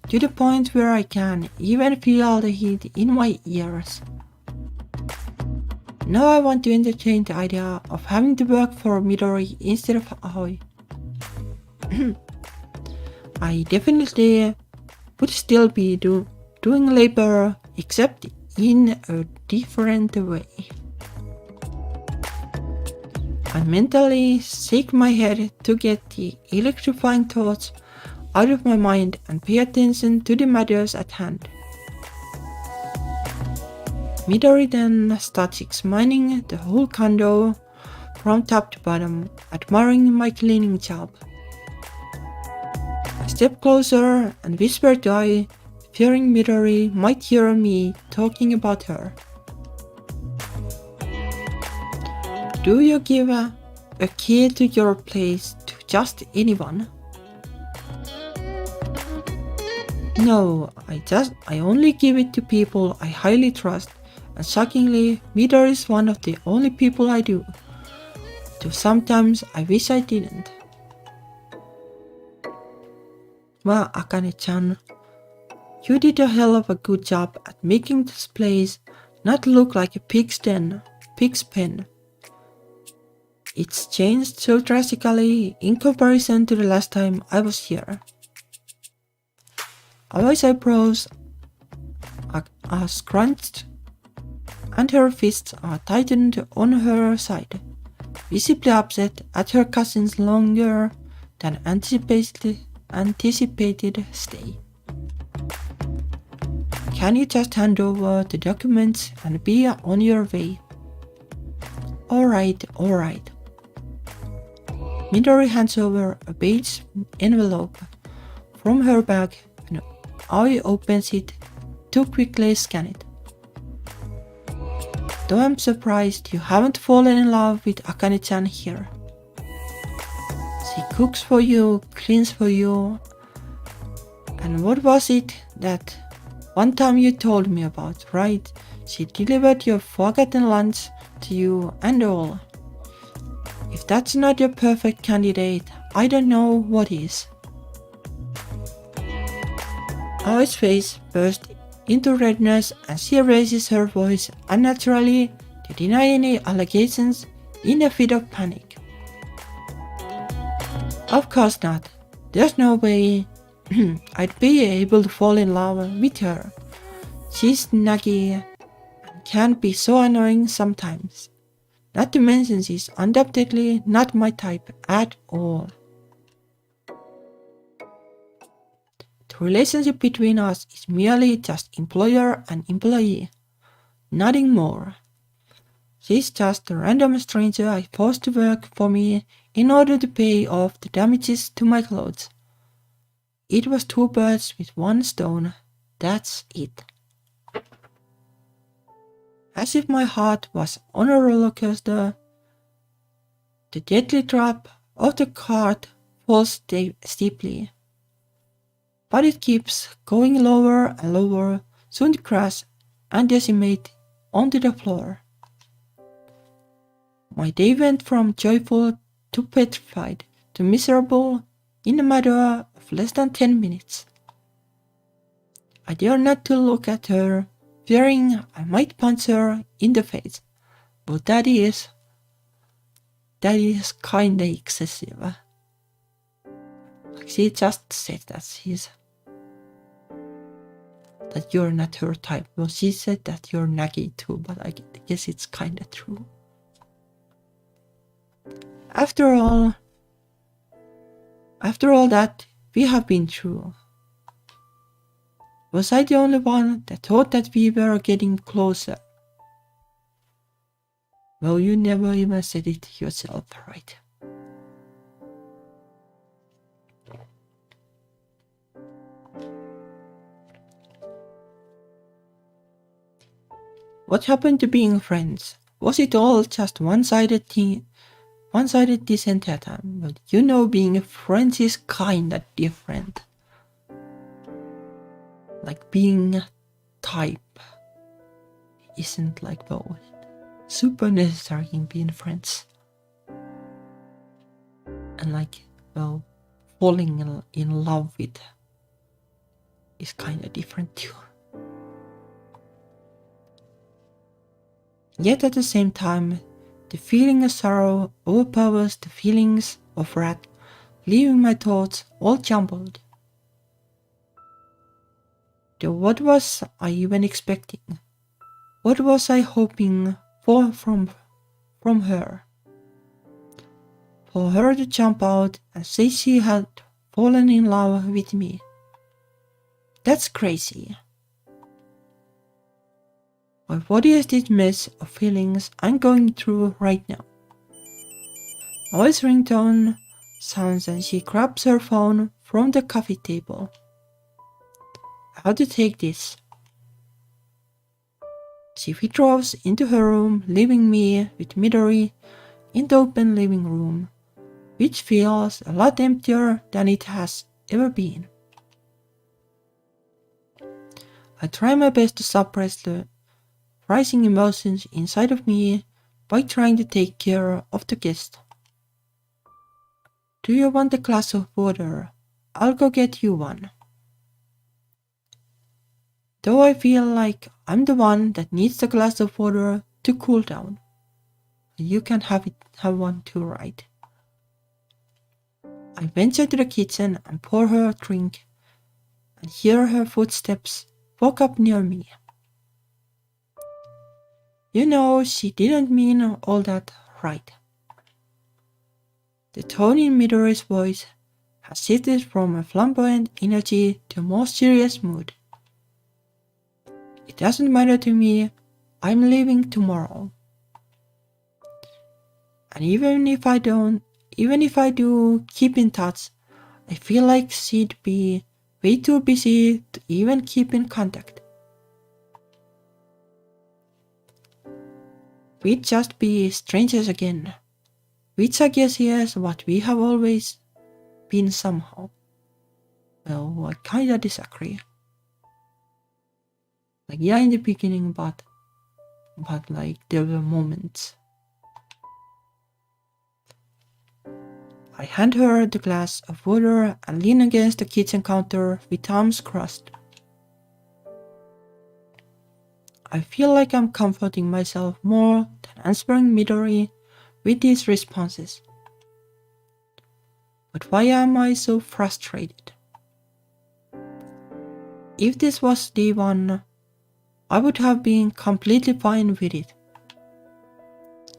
to the point where I can even feel the heat in my ears. Now I want to entertain the idea of having to work for Midori instead of Aoi. I definitely would still be doing labor, except in a different way. I mentally shake my head to get the electrifying thoughts out of my mind and pay attention to the matters at hand. Midori then starts examining the whole condo from top to bottom, admiring my cleaning job. I step closer and whisper to Ai, fearing Midori might hear me talking about her. Do you give a key to your place to just anyone? No, I only give it to people I highly trust, and shockingly, Midori is one of the only people I do. Though sometimes I wish I didn't. Well, Akane-chan, you did a hell of a good job at making this place not look like a pig's pen. It's changed so drastically in comparison to the last time I was here. Aoi's eyebrows are scrunched and her fists are tightened on her side, visibly upset at her cousin's longer than anticipated stay. Can you just hand over the documents and be on your way? Alright. Midori hands over a beige envelope from her bag and Aoi opens it to quickly scan it. Though I'm surprised you haven't fallen in love with Akane-chan here. She cooks for you, cleans for you, and what was it that one time you told me about, right? She delivered your forgotten lunch to you and all. If that's not your perfect candidate, I don't know what is. Aoi's face bursts into redness and she raises her voice unnaturally to deny any allegations in a fit of panic. Of course not. There's no way I'd be able to fall in love with her. She's naggy and can be so annoying sometimes. Not to mention she's undoubtedly not my type at all. The relationship between us is merely just employer and employee. Nothing more. She's just a random stranger I forced to work for me in order to pay off the damages to my clothes. It was two birds with one stone. That's it. As if my heart was on a roller coaster, the deadly drop of the cart falls steeply. but it keeps going lower and lower, soon to crash and decimate onto the floor. My day went from joyful to petrified to miserable in a matter of less than 10 minutes. I dare not to look at her, fearing I might punch her in the face, but that is kinda excessive. Like she just said that you're not her type. Well, she said that you're naggy too, but I guess it's kinda true. After all that we have been through, was I the only one that thought that we were getting closer? Well, you never even said it yourself, right? What happened to being friends? Was it all just one-sided this entire time? But you know, being friends is kinda different. Like being type isn't like both super necessary in being friends. And like, well, falling in love with is kinda different too. Yet at the same time, the feeling of sorrow overpowers the feelings of wrath, leaving my thoughts all jumbled. Though what was I even expecting? What was I hoping for from her? For her to jump out and say she had fallen in love with me. That's crazy. But what is this mess of feelings I'm going through right now? My voice ringtone sounds and she grabs her phone from the coffee table. How to take this? She withdraws into her room, leaving me with Midori in the open living room, which feels a lot emptier than it has ever been. I try my best to suppress the rising emotions inside of me by trying to take care of the guest. Do you want a glass of water? I'll go get you one. Though I feel like I'm the one that needs the glass of water to cool down. You can have one too, right? I venture to the kitchen and pour her a drink and hear her footsteps walk up near me. You know, she didn't mean all that, right? The tone in Midori's voice has shifted from a flamboyant energy to a more serious mood. It doesn't matter to me, I'm leaving tomorrow. And even if I do keep in touch, I feel like she'd be way too busy to even keep in contact. We'd just be strangers again, which I guess is what we have always been somehow. Well, I kinda disagree. Like, yeah, in the beginning, but like, there were moments. I hand her the glass of water and lean against the kitchen counter with arms crossed. I feel like I'm comforting myself more than answering Midori with these responses. But why am I so frustrated? If this was day one, I would have been completely fine with it.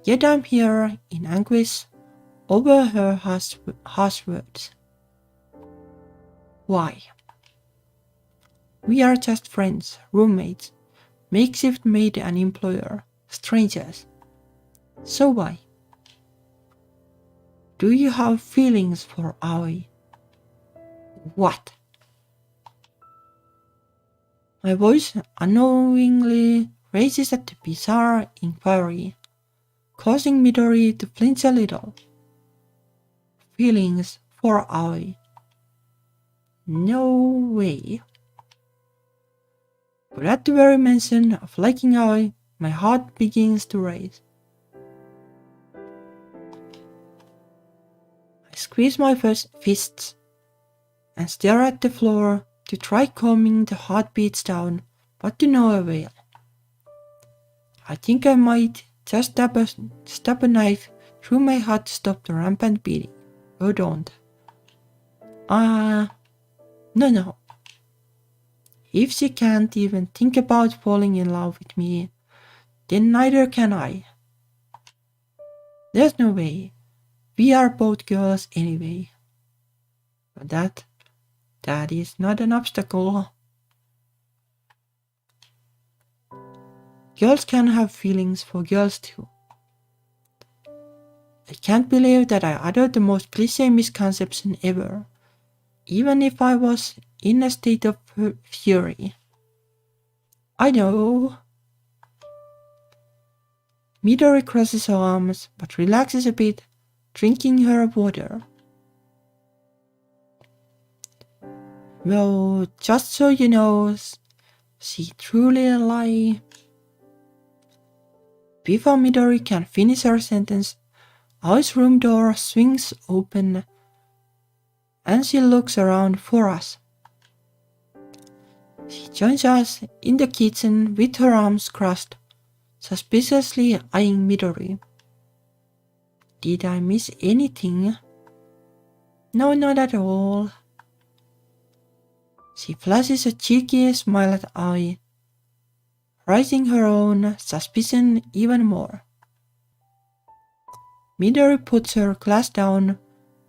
Yet I'm here in anguish over her harsh words. Why? We are just friends, roommates, makeshift maid and employer, strangers. So why? Do you have feelings for Aoi? What? My voice unknowingly raises at the bizarre inquiry, causing Midori to flinch a little. Feelings for Aoi. No way. But at the very mention of liking Aoi, my heart begins to race. I squeeze my fists and stare at the floor to try calming the heartbeats down, but to no avail. I think I might just stab a knife through my heart to stop the rampant beating. Oh, don't. No. If she can't even think about falling in love with me, then neither can I. There's no way. We are both girls anyway. But that is not an obstacle. Girls can have feelings for girls too. I can't believe that I uttered the most cliché misconception ever, even if I was in a state of fury. I know. Midori crosses her arms, but relaxes a bit, drinking her water. Well, just so you know, she truly lie. Before Midori can finish her sentence, Aoi's room door swings open and she looks around for us. She joins us in the kitchen with her arms crossed, suspiciously eyeing Midori. Did I miss anything? No, not at all. She flashes a cheeky smile at Aoi, raising her own suspicion even more. Midori puts her glass down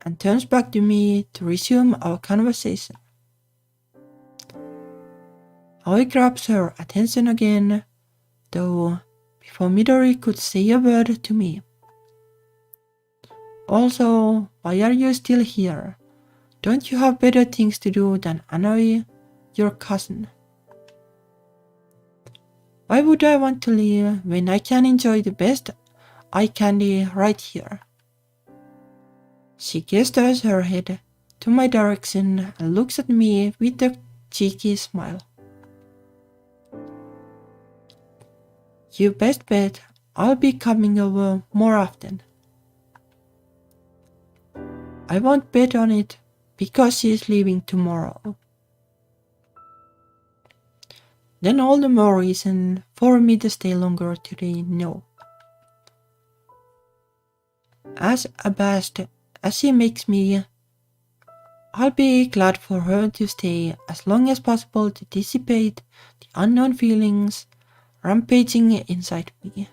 and turns back to me to resume our conversation. Aoi grabs her attention again, though before Midori could say a word to me. Also, why are you still here? Don't you have better things to do than annoy your cousin? Why would I want to leave when I can enjoy the best eye candy right here? She gestures her head to my direction and looks at me with a cheeky smile. You best bet I'll be coming over more often. I won't bet on it because she's leaving tomorrow. Then all the more reason for me to stay longer today, no. As abashed as she makes me, I'll be glad for her to stay as long as possible to dissipate the unknown feelings rampaging inside me.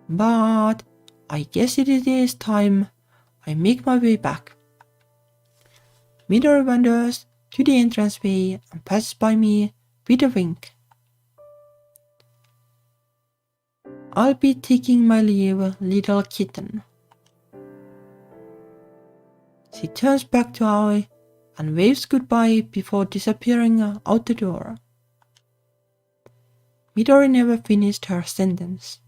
But I guess it is time I make my way back. Midori wanders to the entranceway and passes by me with a wink. I'll be taking my leave, little kitten. She turns back to Aoi and waves goodbye before disappearing out the door. Midori never finished her sentence.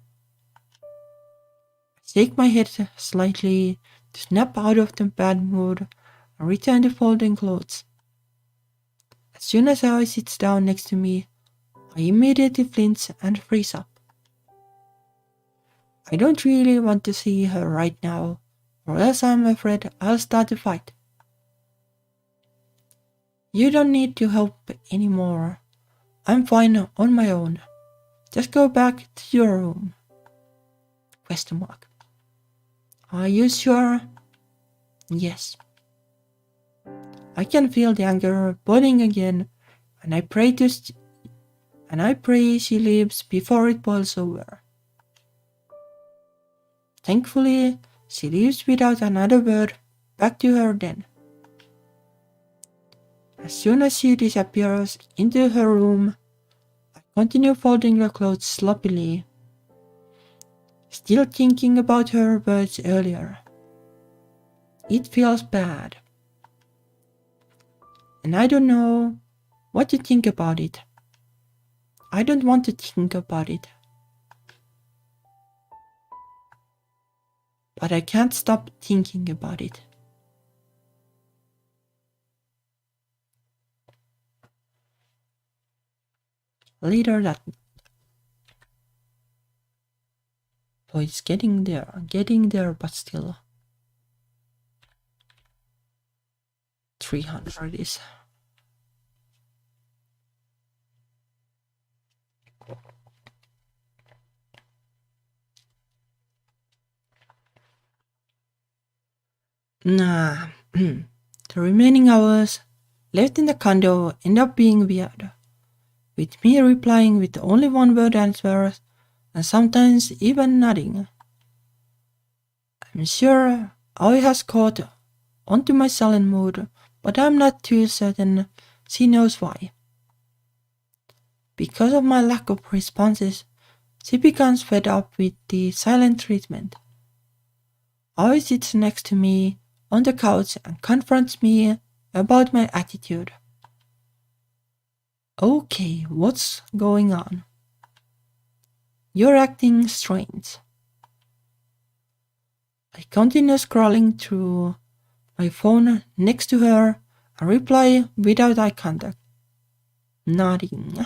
I shake my head slightly to snap out of the bad mood and return to folding clothes. As soon as Aoi sits down next to me, I immediately flinch and freeze up. I don't really want to see her right now, or else I'm afraid I'll start a fight. You don't need to help anymore. I'm fine on my own. Just go back to your room. ? Are you sure? Yes. I can feel the anger boiling again, and I pray she leaves before it boils over. Thankfully, she leaves without another word back to her den. As soon as she disappears into her room, I continue folding the clothes sloppily, still thinking about her words earlier. It feels bad. And I don't know what to think about it. I don't want to think about it. But I can't stop thinking about it. later that boy, it's getting there, but still. 300 is. Nah, the remaining hours left in the condo end up being weird, with me replying with only one word answers and sometimes even nodding. I'm sure Aoi has caught onto my sullen mood, but I'm not too certain she knows why. Because of my lack of responses, she becomes fed up with the silent treatment. Aoi sits next to me on the couch and confronts me about my attitude. Okay, what's going on? You're acting strange. I continue scrolling through my phone next to her and reply without eye contact. Nothing.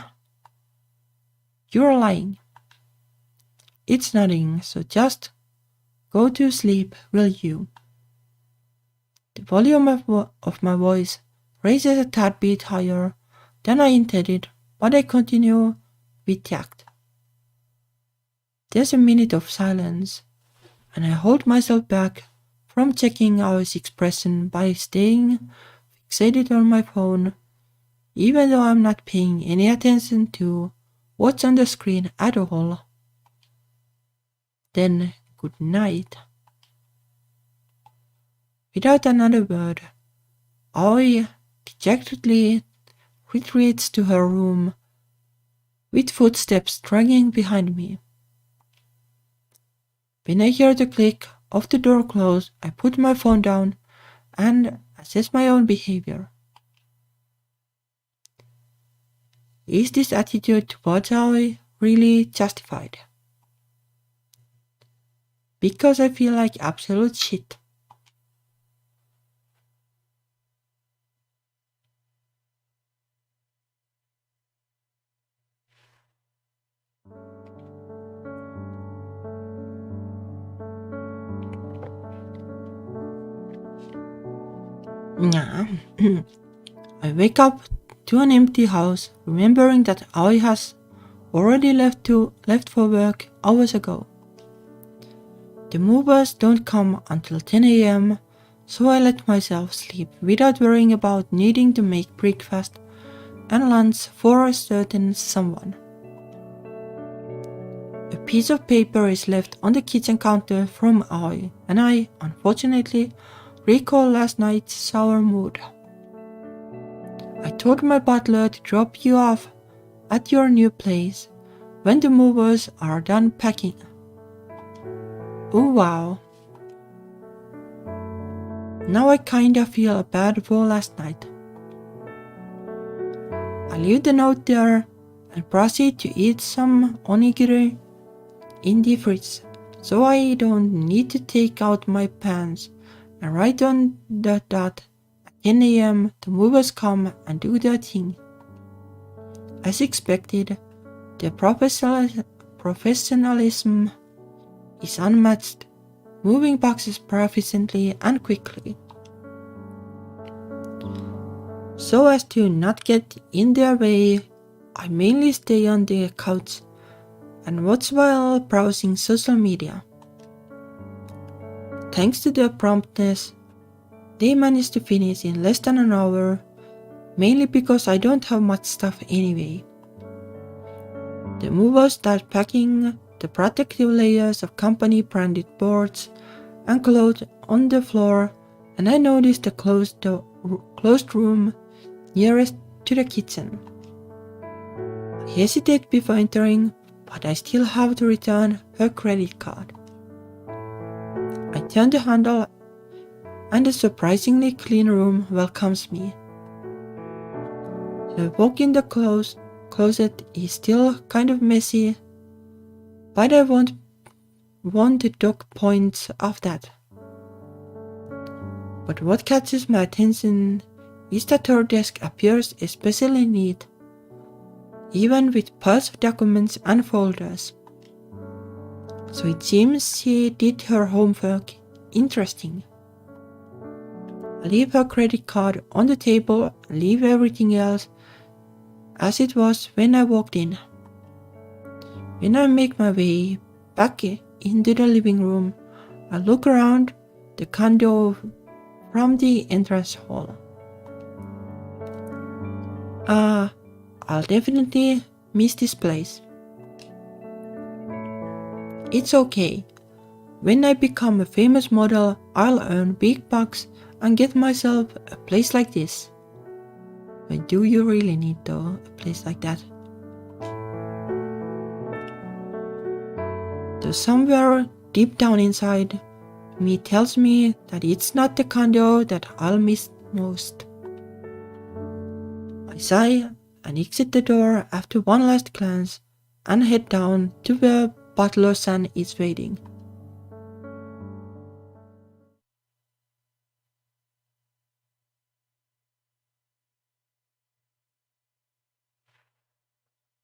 You're lying. It's nothing, so just go to sleep, will you? The volume of my voice raises a tad bit higher than I intended, but I continue with tact. There's a minute of silence, and I hold myself back from checking Aoi's expression by staying fixated on my phone, even though I'm not paying any attention to what's on the screen at all. Then, good night. Without another word, Aoi dejectedly retreats to her room, with footsteps dragging behind me. When I hear the click of the door close, I put my phone down and assess my own behavior. Is this attitude towards Aoi really justified? Because I feel like absolute shit. I wake up to an empty house, remembering that Aoi has already left for work hours ago. The movers don't come until 10 a.m., so I let myself sleep without worrying about needing to make breakfast and lunch for a certain someone. A piece of paper is left on the kitchen counter from Aoi, and I, unfortunately, recall last night's sour mood. I told my butler to drop you off at your new place when the movers are done packing. Oh wow. Now I kinda feel bad for last night. I leave the note there and proceed to eat some onigiri in the fridge, so I don't need to take out my pants and write on the dot at 10 a.m. the movers come and do their thing. As expected, their professionalism is unmatched, moving boxes proficiently and quickly. So as to not get in their way, I mainly stay on the couch and watch while browsing social media. Thanks to their promptness, they managed to finish in less than an hour, mainly because I don't have much stuff anyway. The movers start packing the protective layers of company branded boards and clothes on the floor, and I notice the closed room nearest to the kitchen. I hesitate before entering, but I still have to return her credit card. I turn the handle and a surprisingly clean room welcomes me. The walk in the closet is still kind of messy, but I won't to dock points of that. But what catches my attention is that her desk appears especially neat, even with piles of documents and folders. So it seems she did her homework. Interesting. I leave her credit card on the table and leave everything else as it was when I walked in. When I make my way back into the living room, I look around the condo from the entrance hall. I'll definitely miss this place. It's okay. When I become a famous model, I'll earn big bucks and get myself a place like this. But do you really need though a place like that? Though somewhere deep down inside me tells me that it's not the condo that I'll miss most. I sigh and exit the door after one last glance and head down to where butler's son is waiting.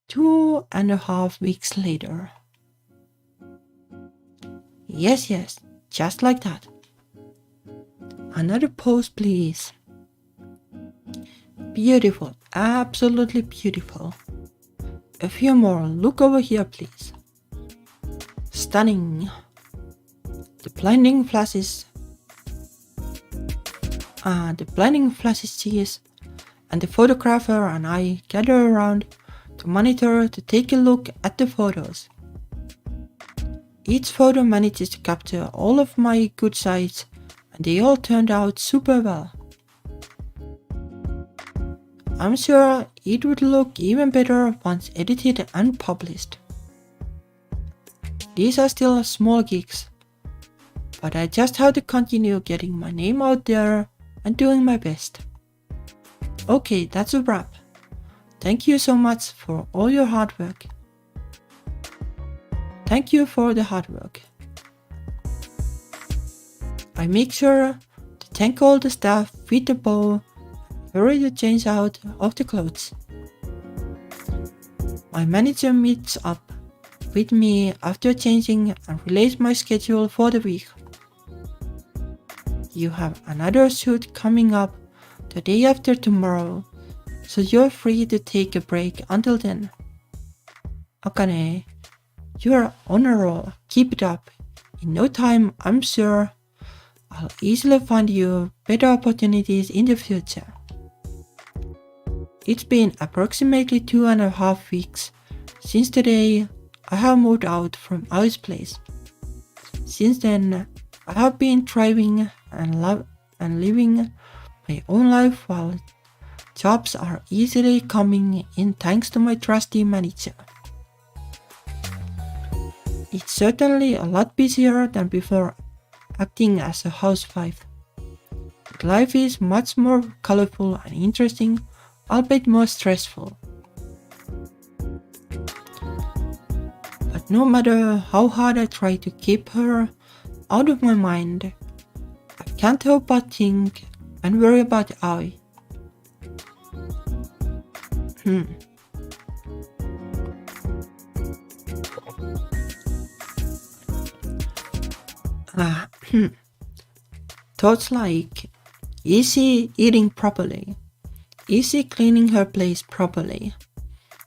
Two and a half weeks later. Yes, just like that. Another pose, please. Beautiful, absolutely beautiful. A few more, look over here, please. Stunning. The blinding flashes cease, and the photographer and I gather around to monitor to take a look at the photos. Each photo manages to capture all of my good sides, and they all turned out super well. I'm sure it would look even better once edited and published. These are still small gigs, but I just have to continue getting my name out there and doing my best. Okay, that's a wrap. Thank you so much for all your hard work. Thank you for the hard work. I make sure to thank all the staff with the bow and hurry to change out of the clothes. My manager meets up with me after changing and relays my schedule for the week. You have another shoot coming up the day after tomorrow, so you're free to take a break until then. Akane, you're on a roll. Keep it up. In no time, I'm sure I'll easily find you better opportunities in the future. It's been approximately 2.5 weeks since the day I have moved out from our place. Since then, I have been thriving and living my own life while jobs are easily coming in thanks to my trusty manager. It's certainly a lot busier than before acting as a housewife. But life is much more colorful and interesting, albeit more stressful. But no matter how hard I try to keep her out of my mind, I can't help but think and worry about Aoi. Thoughts like, is she eating properly? Is she cleaning her place properly?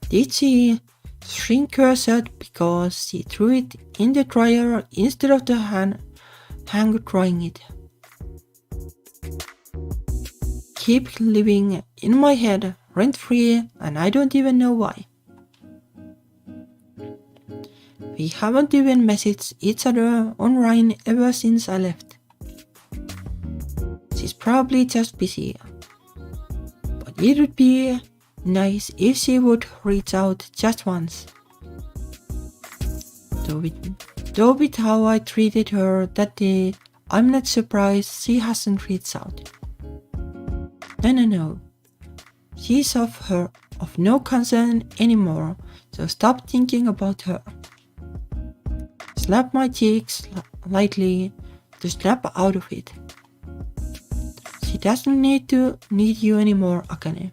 Did she shrink her shirt because she threw it in the dryer instead of the hand drying it? Keep living in my head rent-free, and I don't even know why. We haven't even messaged each other online ever since I left. She's probably just busy, but it would be nice if she would reach out just once. Though with how I treated her that day, I'm not surprised she hasn't reached out. No. She's of no concern anymore, so stop thinking about her. Slap my cheeks lightly to snap out of it. She doesn't need you anymore, Akane.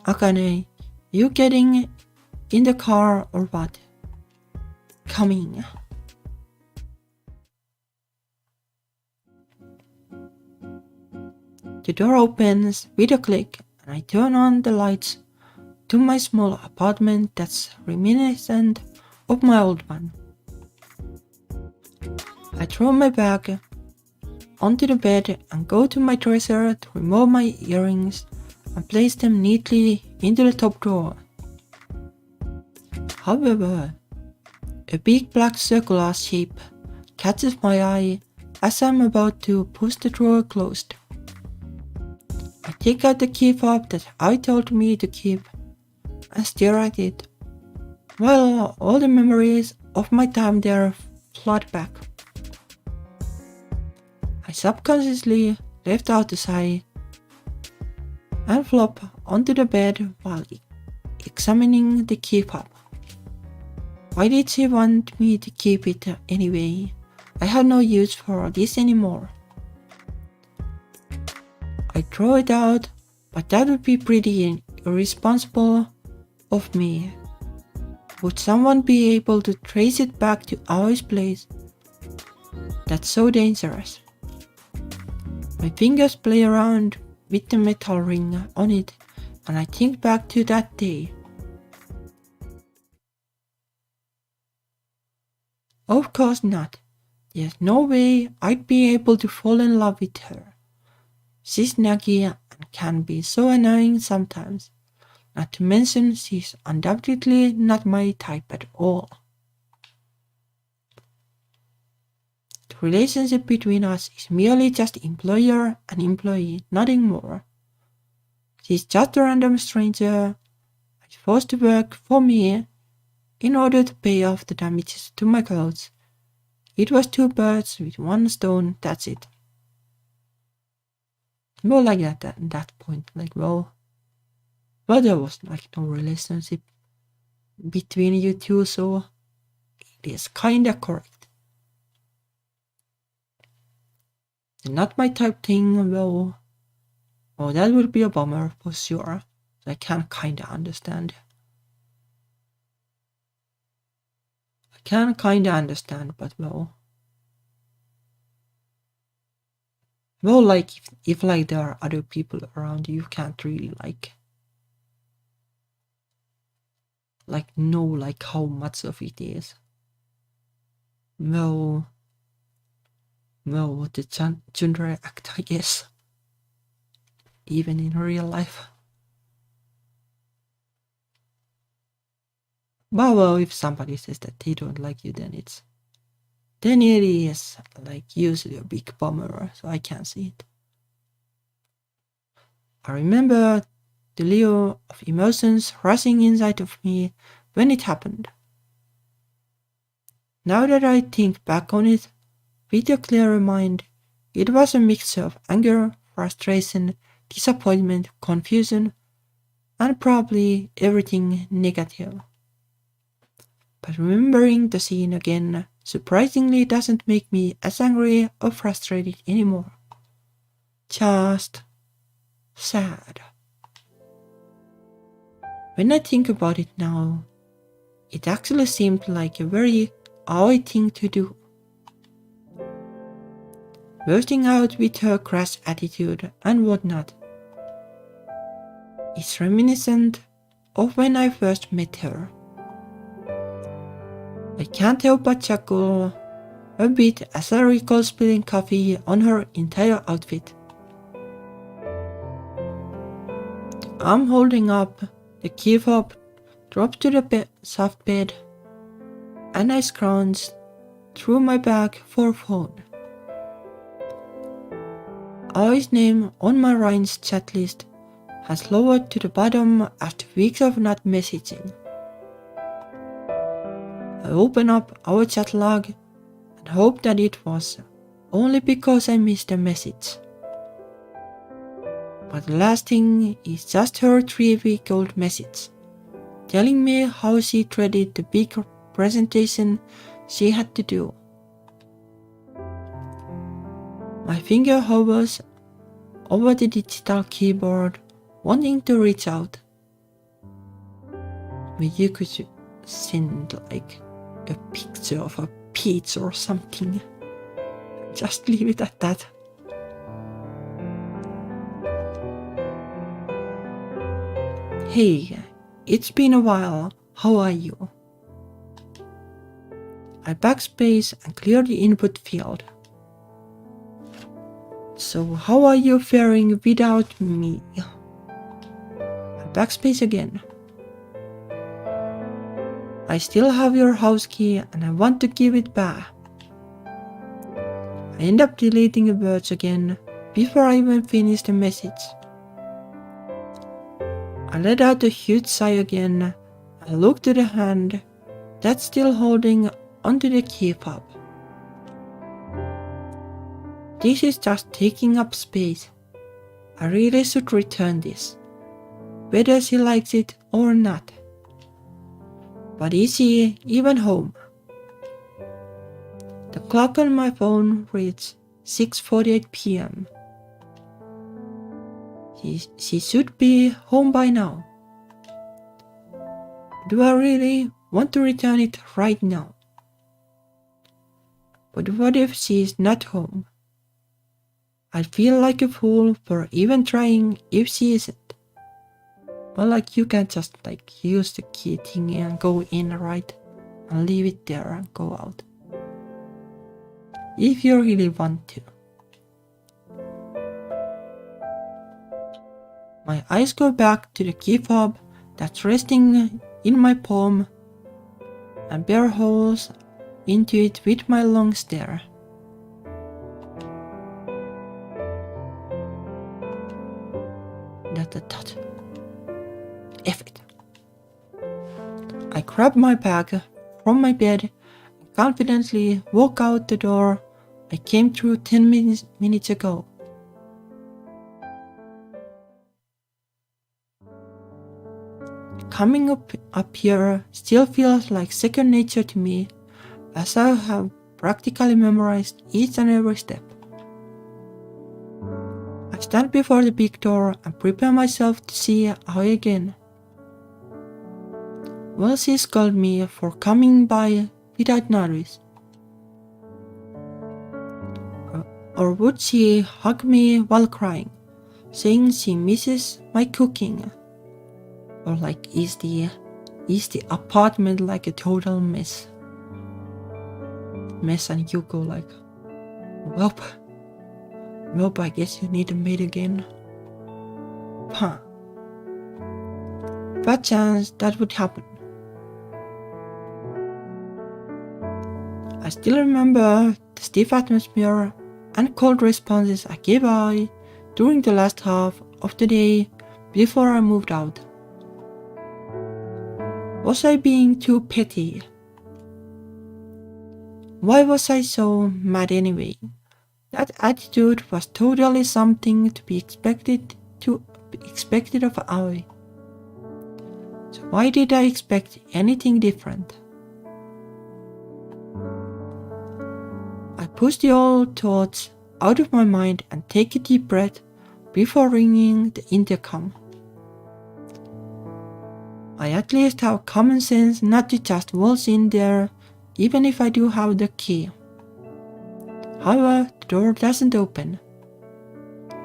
Akane, You getting in the car or what? Coming. The door opens with a click and I turn on the lights to my small apartment that's reminiscent of my old one. I throw my bag onto the bed and go to my dresser to remove my earrings and place them neatly into the top drawer. However, a big black circular shape catches my eye as I'm about to push the drawer closed. I take out the key fob that I told me to keep and stare at it, while all the memories of my time there flood back. I subconsciously left out the sigh and flop onto the bed while examining the key fob. Why did she want me to keep it anyway? I have no use for this anymore. I throw it out, but that would be pretty irresponsible of me. Would someone be able to trace it back to our place? That's so dangerous. My fingers play around with the metal ring on it, and I think back to that day. Of course not. There's no way I'd be able to fall in love with her. She's naggy and can be so annoying sometimes. Not to mention she's undoubtedly not my type at all. The relationship between us is merely just employer and employee, nothing more. She's just a random stranger who's forced to work for me in order to pay off the damages to my clothes. It was two birds with one stone, that's it. More like that at that point, like, well, there was like no relationship between you two, so it is kinda correct. Not my type thing, though. Oh, that would be a bummer for sure. I can kinda understand. But well. Well, like, if like there are other people around you can't really know like how much of it is. Well, what the gender act, I guess. Even in real life. But well, if somebody says that they don't like you, then it is like usually a big bummer, so I can't see it. I remember the Leo of emotions rushing inside of me when it happened. Now that I think back on it, with a clearer mind, it was a mixture of anger, frustration, disappointment, confusion, and probably everything negative. But remembering the scene again surprisingly doesn't make me as angry or frustrated anymore. Just sad. When I think about it now, it actually seemed like a very odd thing to do. Bursting out with her crass attitude and whatnot. It's reminiscent of when I first met her. I can't help but chuckle a bit as I recall spilling coffee on her entire outfit. I'm holding up the key fob, dropped to the soft bed, and I scrounged through my bag for a phone. Our name on my Ryan's chat list has lowered to the bottom after weeks of not messaging. I open up our chat log and hope that it was only because I missed a message. But the last thing is just her 3-week-old message, telling me how she dreaded the big presentation she had to do. My finger hovers over the digital keyboard, wanting to reach out. Maybe you could send like a picture of a pizza or something. Just leave it at that. Hey, it's been a while. How are you? I backspace and clear the input field. So how are you faring without me? I backspace again. I still have your house key and I want to give it back. I end up deleting the words again before I even finish the message. I let out a huge sigh again and look to the hand that's still holding onto the key fob. This is just taking up space. I really should return this, whether she likes it or not. But is she even home? The clock on my phone reads 6:48 p.m. She should be home by now. Do I really want to return it right now? But what if she is not home? I'd feel like a fool for even trying if she isn't. Well, like you can just like use the key thingy and go in, right? And leave it there and go out. If you really want to. My eyes go back to the key fob that's resting in my palm and bare holes into it with my long stare. Dot. F it. I grab my bag from my bed and confidently walk out the door I came through 10 minutes ago. Coming up here still feels like second nature to me, as I have practically memorized each and every step. I stand before the big door and prepare myself to see Aoi again. Will she scold me for coming by without notice? Or would she hug me while crying, saying she misses my cooking? Or like, is the apartment like a total mess? And you go like, Nope, I guess you need a maid again. Huh. Bad chance that would happen. I still remember the stiff atmosphere and cold responses I gave Ai during the last half of the day before I moved out. Was I being too petty? Why was I so mad anyway? That attitude was totally something to be expected of Aoi. So why did I expect anything different? I push the old thoughts out of my mind and take a deep breath before ringing the intercom. I at least have common sense not to just waltz in there, even if I do have the key. However, the door doesn't open.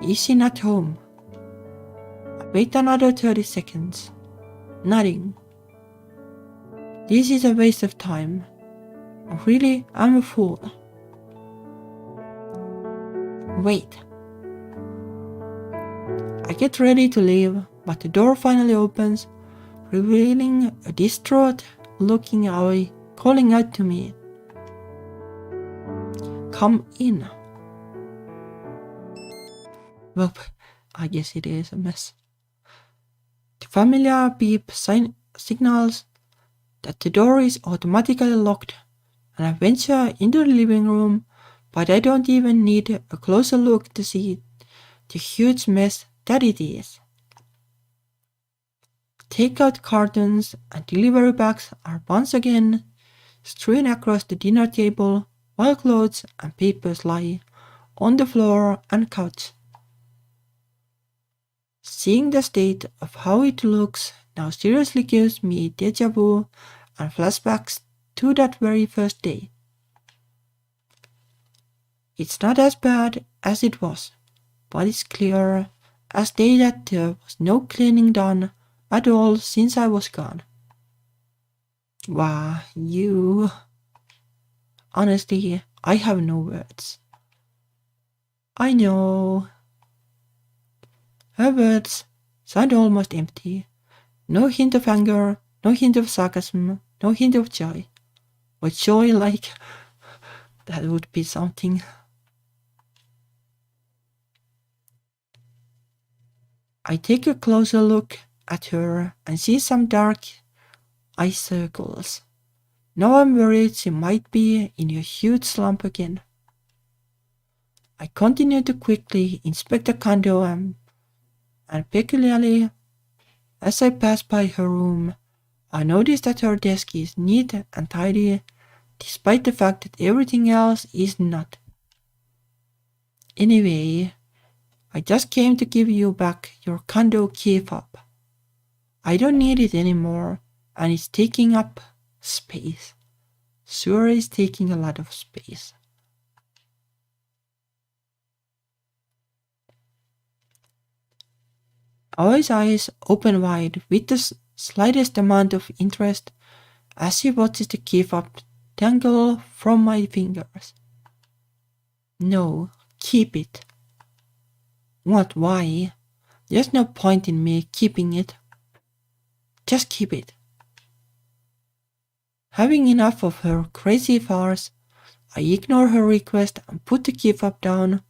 Is she not home? I wait another 30 seconds. Nothing. This is a waste of time. Really, I'm a fool. Wait. I get ready to leave, but the door finally opens, revealing a distraught-looking Aoi calling out to me. Come in. Well, I guess it is a mess. The familiar beep signals that the door is automatically locked, and I venture into the living room, but I don't even need a closer look to see the huge mess that it is. Takeout cartons and delivery bags are once again strewn across the dinner table, while clothes and papers lie on the floor and couch. Seeing the state of how it looks now seriously gives me deja vu and flashbacks to that very first day. It's not as bad as it was, but it's clear as day that there was no cleaning done at all since I was gone. Wow, you. Honestly, I have no words. I know. Her words sound almost empty. No hint of anger, no hint of sarcasm, no hint of joy. Or joy like that would be something. I take a closer look at her and see some dark eye circles. Now I'm worried she might be in a huge slump again. I continue to quickly inspect the condo and peculiarly as I pass by her room, I notice that her desk is neat and tidy despite the fact that everything else is not. Anyway, I just came to give you back your condo key fob. I don't need it anymore, and it's taking up space. Sure, it's taking a lot of space. Our eyes open wide with the slightest amount of interest as she watches the key fob dangle from my fingers. No, keep it. What, why? There's no point in me keeping it. Just keep it. Having enough of her crazy farce, I ignore her request and put the key fob down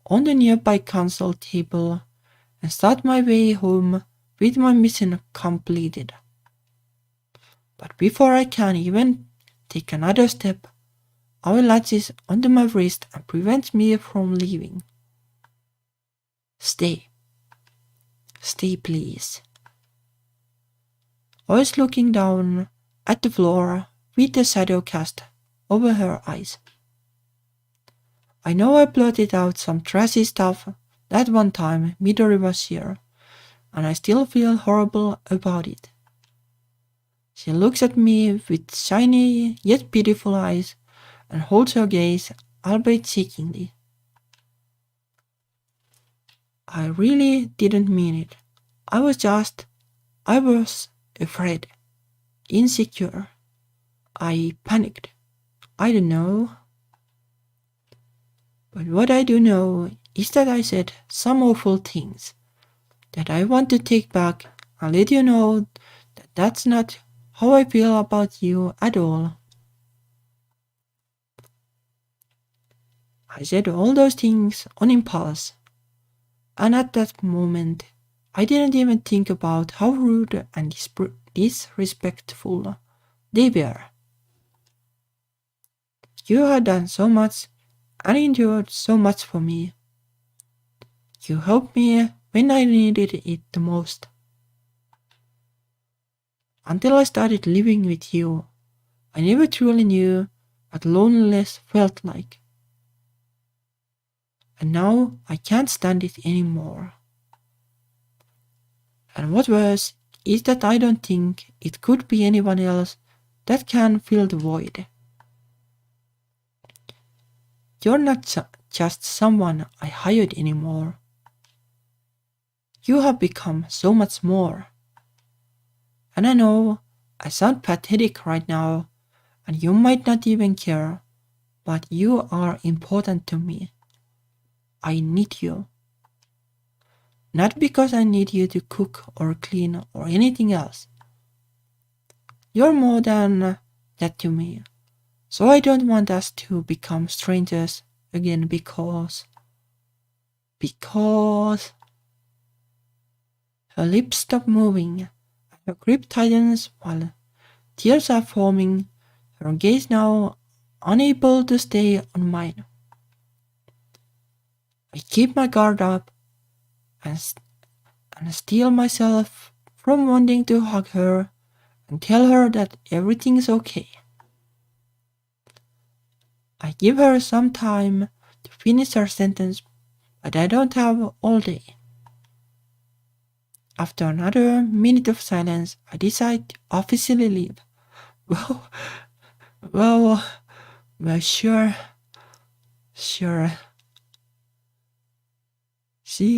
on the nearby console table and start my way home with my mission completed. But before I can even take another step, our latches onto my wrist and prevents me from leaving. Stay. Stay, please. I was looking down at the floor with the shadow cast over her eyes. I know I blurted out some trashy stuff that one time Midori was here, and I still feel horrible about it. She looks at me with shiny yet beautiful eyes and holds her gaze, albeit shakingly. I really didn't mean it. I was afraid, insecure. I panicked. I don't know. But what I do know is that I said some awful things that I want to take back and let you know that that's not how I feel about you at all. I said all those things on impulse, and at that moment, I didn't even think about how rude and disrespectful they were. You had done so much and endured so much for me. You helped me when I needed it the most. Until I started living with you, I never truly knew what loneliness felt like. And now I can't stand it anymore. And what worse is that I don't think it could be anyone else that can fill the void. You're not just someone I hired anymore. You have become so much more. And I know I sound pathetic right now, and you might not even care, but you are important to me. I need you. Not because I need you to cook or clean or anything else. You're more than that to me. So I don't want us to become strangers again because her lips stop moving, her grip tightens while tears are forming, her gaze now unable to stay on mine. I keep my guard up and steel myself from wanting to hug her and tell her that everything's okay. I give her some time to finish her sentence, but I don't have all day. After another minute of silence, I decide to officially leave. Well, well, well, sure. She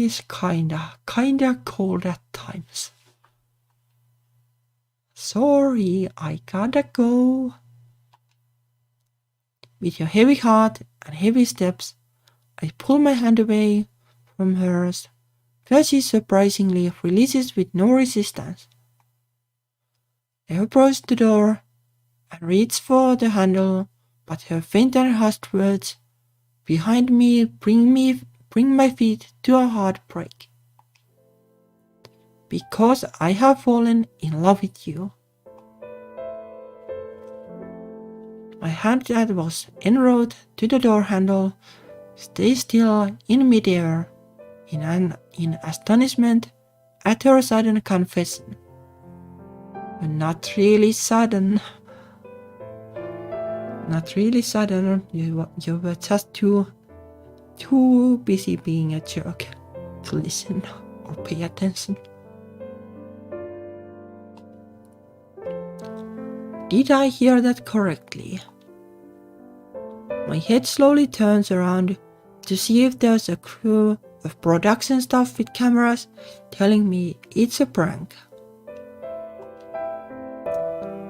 is kinda cold at times. Sorry, I gotta go. With your heavy heart and heavy steps, I pull my hand away from hers, where she surprisingly releases with no resistance. I approach the door and reach for the handle, but her faint and hushed words behind me bring my feet to a hard break. Because I have fallen in love with you. My hand that was enrolled to the door handle stays still in midair in astonishment at her sudden confession. But not really sudden. You were just too busy being a jerk to listen or pay attention. Did I hear that correctly? My head slowly turns around to see if there's a crew of production staff with cameras telling me it's a prank.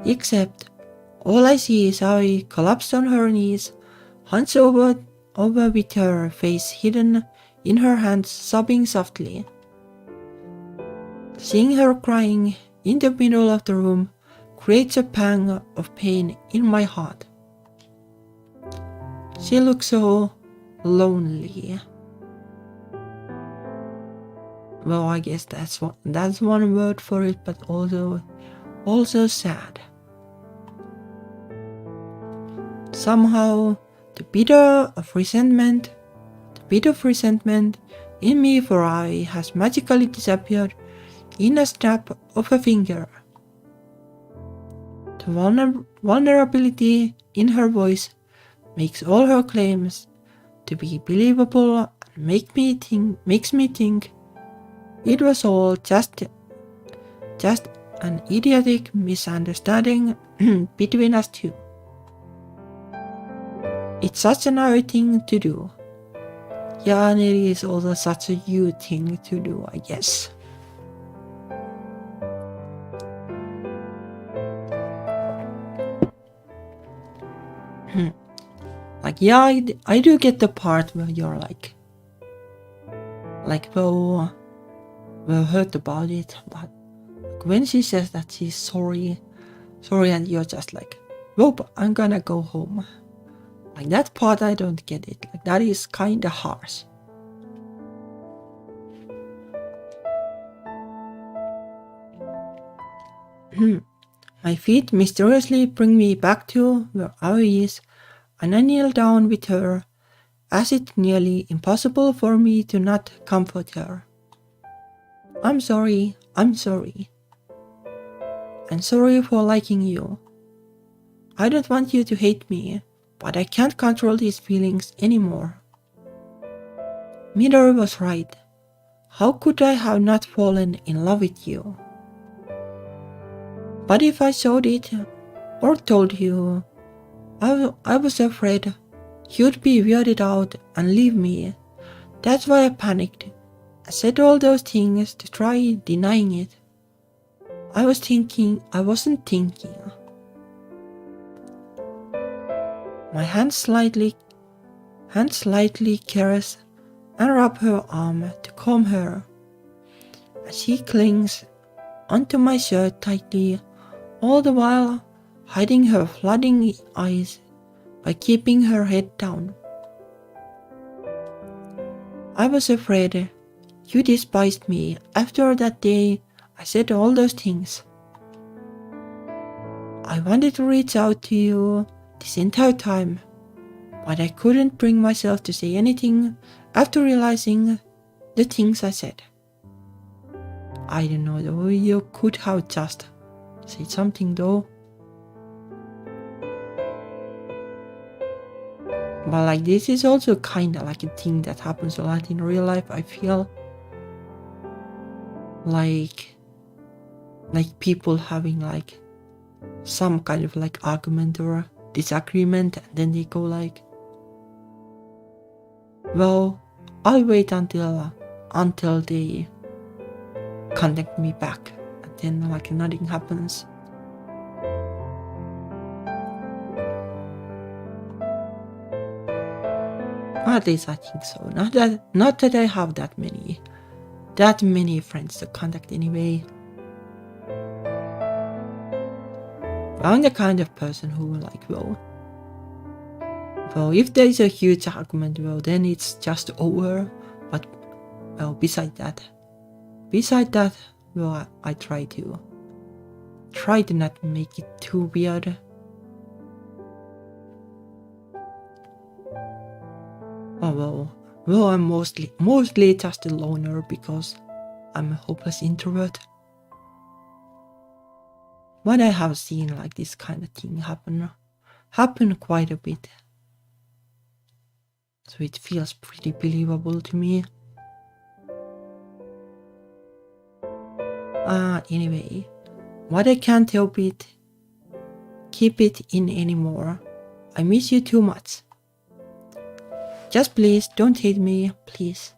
Except all I see is Ari collapsed on her knees, hunched over with her face hidden in her hands, sobbing softly. Seeing her crying in the middle of the room creates a pang of pain in my heart. She looks so lonely. Well, I guess that's one word for it, but also sad. Somehow, the bit of resentment in me for Ari has magically disappeared in a snap of a finger. The vulnerability in her voice makes all her claims to be believable and makes me think it was all just an idiotic misunderstanding between us two. It's such an Ari thing to do. Yeah, and it is also such a you thing to do, I guess. Like, yeah, I do get the part where you're like well hurt about it, but when she says that she's sorry, and you're just like, nope, I'm gonna go home. Like, that part I don't get it. Like, that is kinda harsh. My feet mysteriously bring me back to where Ari is, and I kneel down with her, as it's nearly impossible for me to not comfort her. I'm sorry. I'm sorry for liking you. I don't want you to hate me, but I can't control these feelings anymore. Miller was right. How could I have not fallen in love with you? But if I showed it or told you, I was afraid you'd be weirded out and leave me. That's why I panicked. I said all those things to try denying it. I wasn't thinking. My hands slightly caress and rub her arm to calm her, as she clings onto my shirt tightly, all the while hiding her flooding eyes by keeping her head down. I was afraid you despised me after that day I said all those things. I wanted to reach out to you this entire time, but I couldn't bring myself to say anything after realizing the things I said. I don't know though, you could have just said something though. But like, this is also kinda like a thing that happens a lot in real life, I feel. like people having like some kind of like argument or disagreement, and then they go like, well, I'll wait until they contact me back, and then like nothing happens. At least I think so. Not that I have that many friends to contact anyway. I'm the kind of person who like, well, if there is a huge argument, well, then it's just over. But well, beside that, well, I try to not make it too weird. Oh well, I'm mostly just a loner because I'm a hopeless introvert. But I have seen like this kind of thing happen quite a bit. So it feels pretty believable to me. Anyway, what I can't help it, keep it in anymore. I miss you too much. Just please don't hate me, please.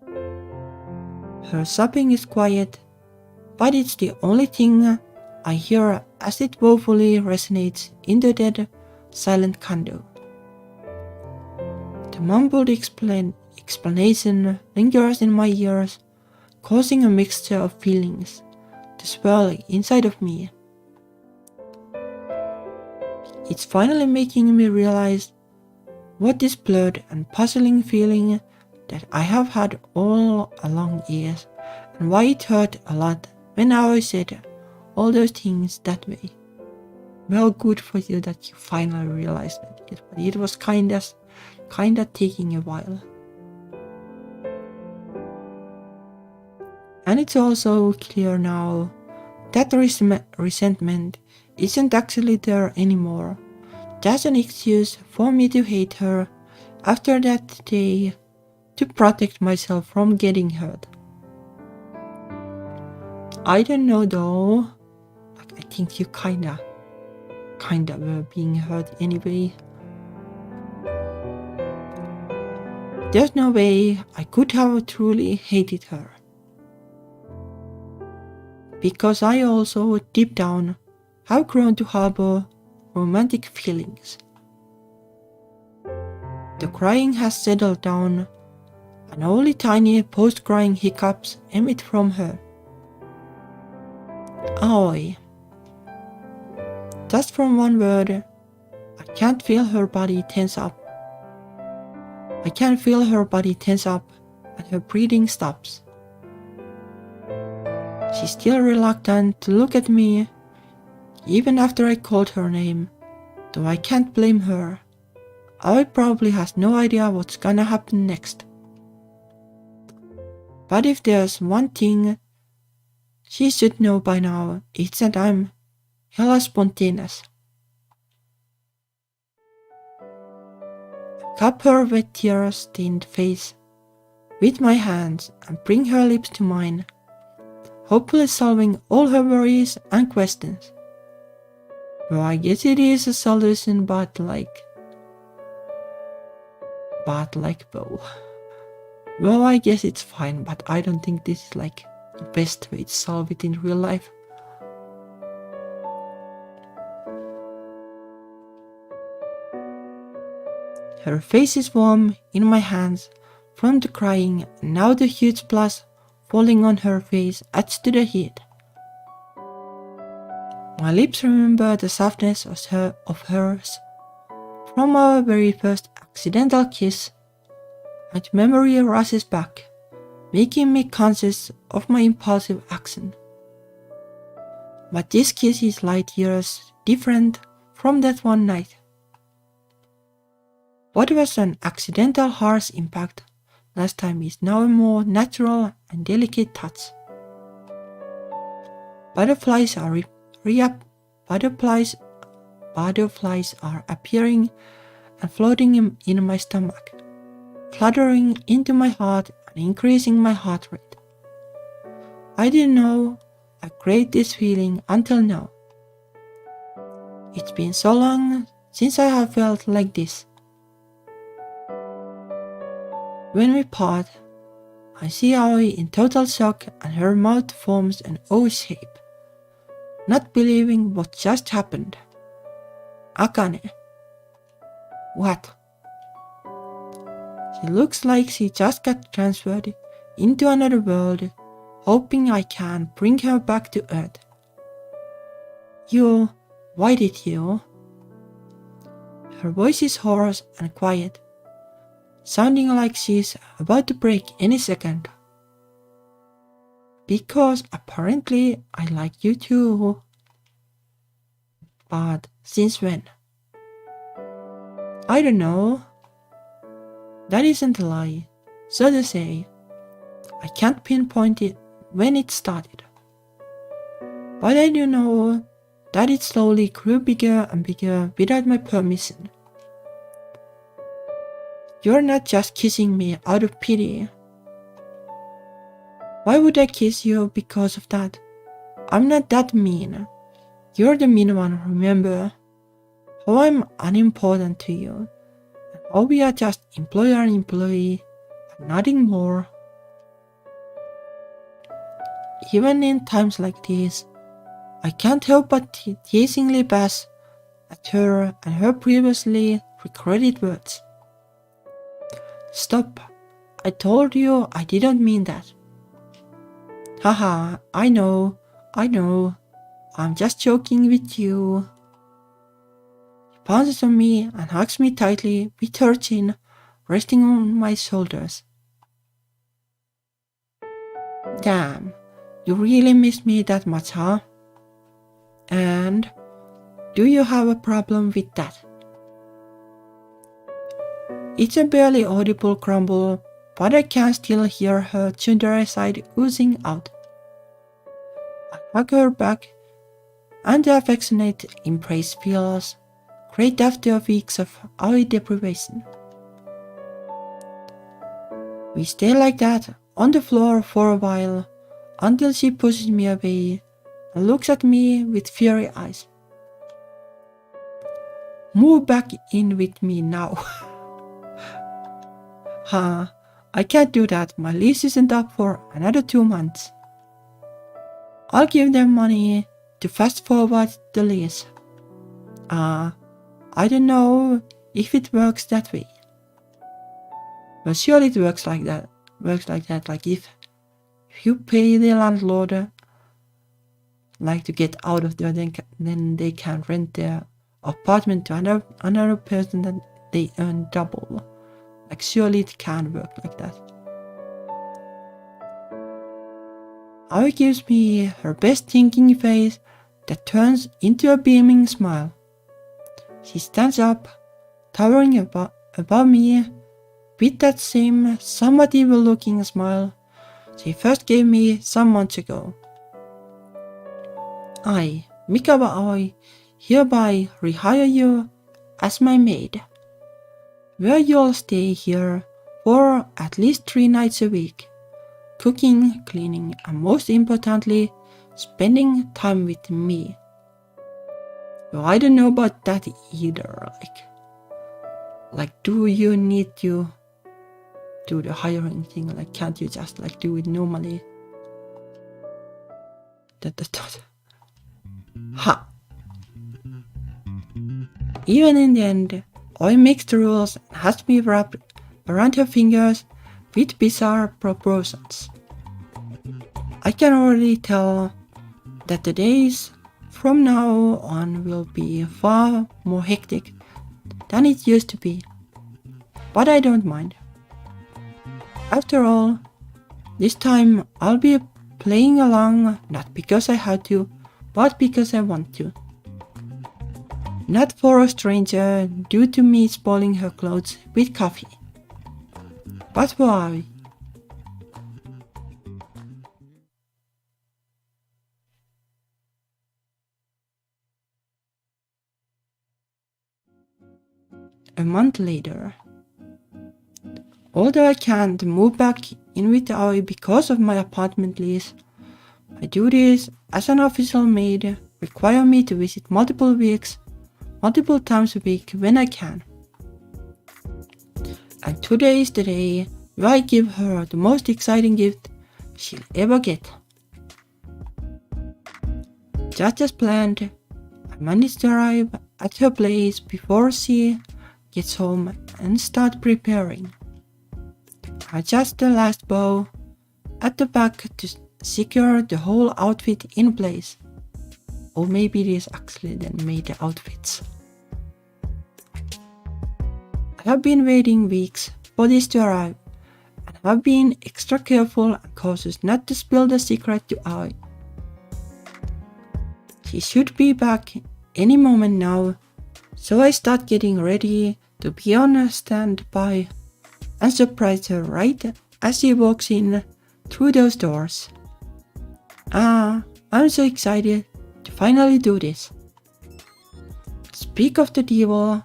Her sobbing is quiet, but it's the only thing I hear as it woefully resonates in the dead, silent condo. The mumbled explanation lingers in my ears, causing a mixture of feelings to swirl inside of me. It's finally making me realize what this blurred and puzzling feeling that I have had all along is, and why it hurt a lot when I said all those things that way. Well, good for you that you finally realized it, but it was kinda taking a while. And it's also clear now that the resentment isn't actually there anymore. Just an excuse for me to hate her after that day to protect myself from getting hurt. I don't know though. I think you kinda were being hurt anyway. There's no way I could have truly hated her. Because I also, deep down, have grown to harbor romantic feelings. The crying has settled down, and only tiny post-crying hiccups emit from her. Oi. Just from one word, I can't feel her body tense up. And her breathing stops. She's still reluctant to look at me, even after I called her name, though I can't blame her. I probably has no idea what's gonna happen next. But if there's one thing she should know by now, it's that I'm hella spontaneous. I cup her wet tear-stained face with my hands and bring her lips to mine, hopefully solving all her worries and questions. Well, I guess it is a solution, but well, I guess it's fine, but I don't think this is like the best way to solve it in real life. Her face is warm in my hands from the crying, and now the huge blush falling on her face adds to the heat. My lips remember the softness of hers from our very first accidental kiss, and memory rushes back, making me conscious of my impulsive action. But this kiss is light years different from that one night. What was an accidental harsh impact last time is now a more natural and delicate touch. Butterflies are appearing and floating in my stomach, fluttering into my heart and increasing my heart rate. I didn't know I create this feeling until now. It's been so long since I have felt like this. When we part, I see Aoi in total shock and her mouth forms an O shape, not believing what just happened. Akane. What? She looks like she just got transferred into another world, hoping I can bring her back to Earth. Why did you? Her voice is hoarse and quiet, sounding like she's about to break any second. Because apparently I like you too. But since when? I don't know. That isn't a lie, so to say. I can't pinpoint it when it started. But I do know that it slowly grew bigger and bigger without my permission. You're not just kissing me out of pity. Why would I kiss you because of that? I'm not that mean. You're the mean one, remember? How I'm unimportant to you. How we are just employer and employee, and nothing more. Even in times like these, I can't help but teasingly bash at her and her previously regretted words. Stop. I told you I didn't mean that. Haha, I know. I'm just joking with you. She pounces on me and hugs me tightly with her chin resting on my shoulders. Damn, you really miss me that much, huh? And do you have a problem with that? It's a barely audible grumble, but I can still hear her tsundere side oozing out. I hug her back, and the affectionate embrace feels great after weeks of eye deprivation. We stay like that on the floor for a while until she pushes me away and looks at me with fiery eyes. Move back in with me now. I can't do that. My lease isn't up for another 2 months. I'll give them money to fast forward the lease. I don't know if it works that way. But surely it works like that. Like if you pay the landlord like to get out of there, then they can rent their apartment to another person that they earn double. Like surely it can work like that. Aoi gives me her best thinking face that turns into a beaming smile. She stands up, towering above me, with that same somewhat evil-looking smile she first gave me some months ago. I, Mikawa Aoi, hereby rehire you as my maid, where you'll stay here for at least 3 nights a week, cooking, cleaning, and most importantly, spending time with me. Well, I don't know about that either. Like, do you need to do the hiring thing? Like, can't you just like do it normally? Ha! Even in the end, Oi makes the rules and has me wrapped around her fingers with bizarre proportions. I can already tell that the days from now on will be far more hectic than it used to be, but I don't mind. After all, this time I'll be playing along not because I had to, but because I want to. Not for a stranger due to me spoiling her clothes with coffee, but for Aoi. A month later. Although I can't move back in with Aoi because of my apartment lease, My duties as an official maid require me to visit multiple times a week when I can. And today is the day where I give her the most exciting gift she'll ever get. Just as planned, I managed to arrive at her place before she gets home and start preparing. I adjust the last bow at the back to secure the whole outfit in place. Or maybe it is actually then made the outfits. I have been waiting weeks for this to arrive, and have been extra careful and cautious not to spill the secret to Aoi. She should be back any moment now, so I start getting ready to be on standby and surprise her right as she walks in through those doors. I'm so excited to finally do this. Speak of the devil.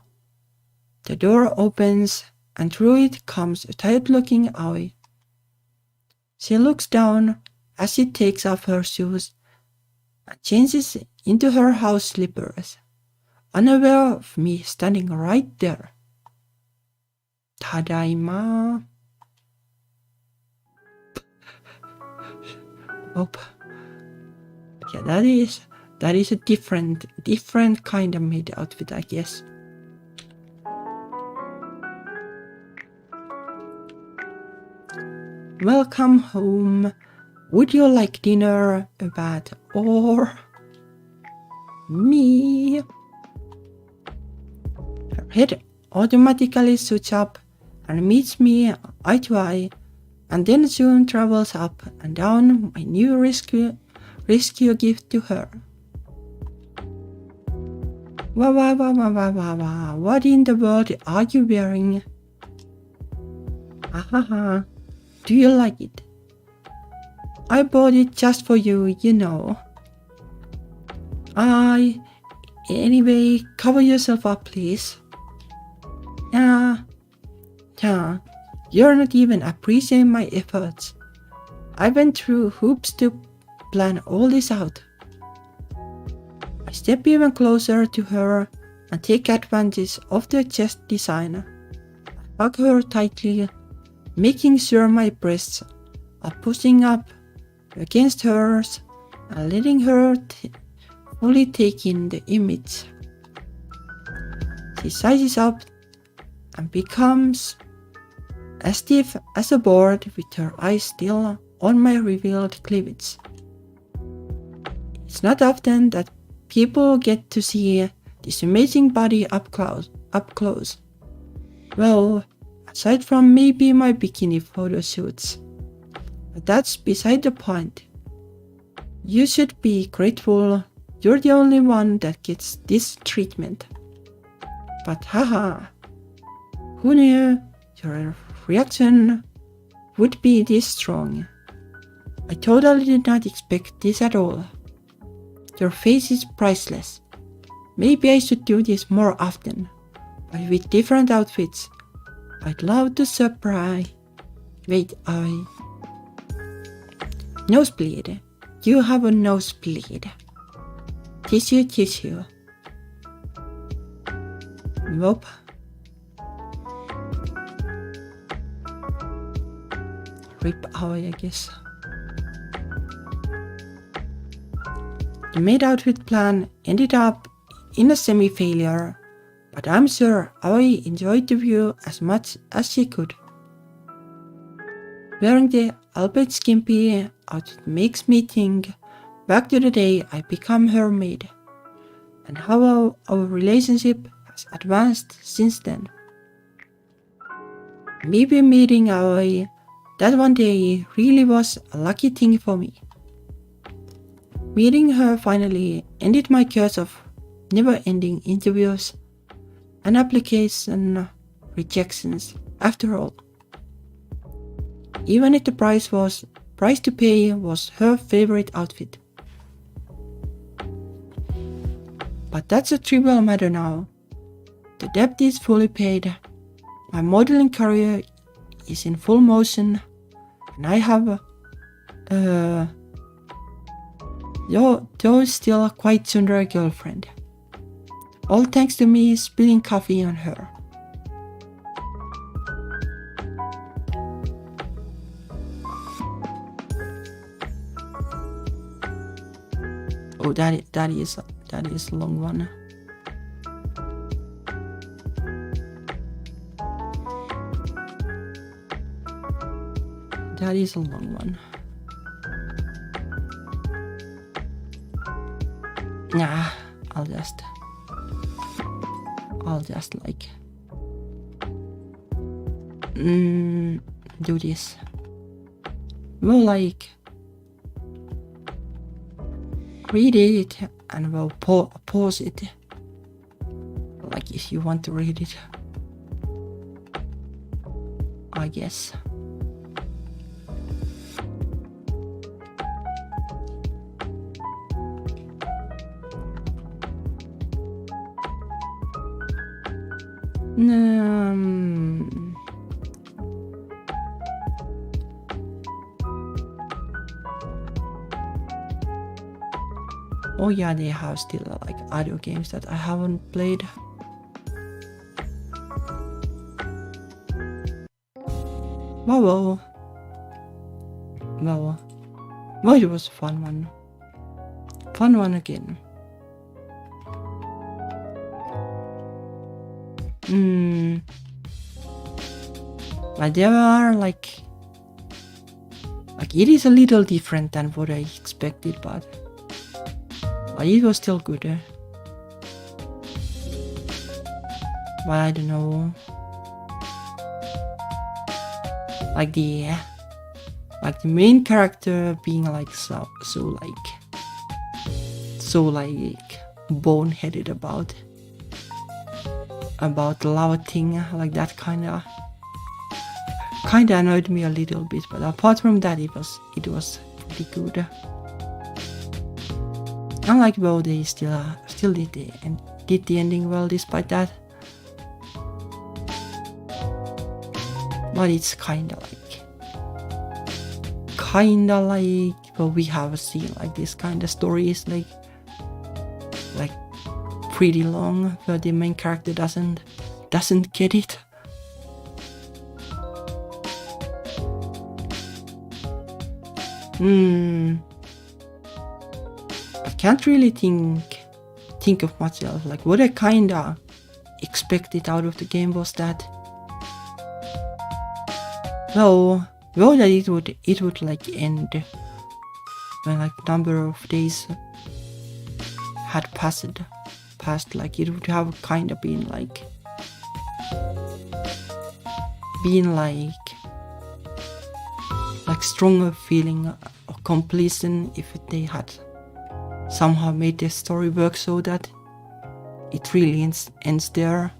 The door opens and through it comes a tired-looking Aoi. She looks down as she takes off her shoes and changes into her house slippers, unaware of me standing right there. Tadaima. Oh, yeah, that is a different kind of maid outfit, I guess. Welcome home. Would you like dinner, a bath, or me? Her head automatically shoots up and meets me eye to eye, and then soon travels up and down my new rescue gift to her. What in the world are you wearing? Ahaha, do you like it? I bought it just for you, you know. Anyway, cover yourself up, please. You're not even appreciating my efforts. I went through hoops to plan all this out. I step even closer to her and take advantage of the chest design. I hug her tightly, making sure my breasts are pushing up against hers and letting her fully take in the image. She sizes up and becomes as stiff as a board with her eyes still on my revealed cleavage. It's not often that people get to see this amazing body up close. Well, aside from maybe my bikini photo shoots. But that's beside the point. You should be grateful you're the only one that gets this treatment. But haha, who knew your reaction would be this strong? I totally did not expect this at all. Your face is priceless. Maybe I should do this more often, but with different outfits. I'd love to surprise. Wait, nosebleed. You have a nosebleed. Tissue. Nope. Rip Aoi, I guess. The maid outfit plan ended up in a semi-failure, but I'm sure Aoi enjoyed the view as much as she could. Wearing the albeit skimpy outfit makes me think back to the day I became her maid, and how our relationship has advanced since then. Maybe meeting Aoi that one day really was a lucky thing for me. Meeting her finally ended my curse of never-ending interviews and application rejections after all. Even if the price to pay was her favorite outfit. But that's a trivial matter now. The debt is fully paid, my modeling career is in full motion, and I have Though still quite tsundere girlfriend. All thanks to me spilling coffee on her. Oh, that is a long one. That is a long one. Nah, I'll just like do this. We'll like read it and we'll pause it. Like if you want to read it, I guess. Oh yeah, they have still like other games that I haven't played. Wow, it was a fun one. Fun one again. But there are like it is a little different than what I expected, but it was still good. But I don't know. Like the main character being like so boneheaded about the lava thing, like that kinda annoyed me a little bit, but apart from that it was pretty good. And like they still did the ending well despite that. But it's kinda like well, we have seen like this kind of stories like pretty long where the main character doesn't get it. I can't really think of much else. Like what I kinda expected out of the game was that that it would like end when like number of days had passed, like it would have kind of been like stronger feeling of completion if they had somehow made the story work so that it really ends there.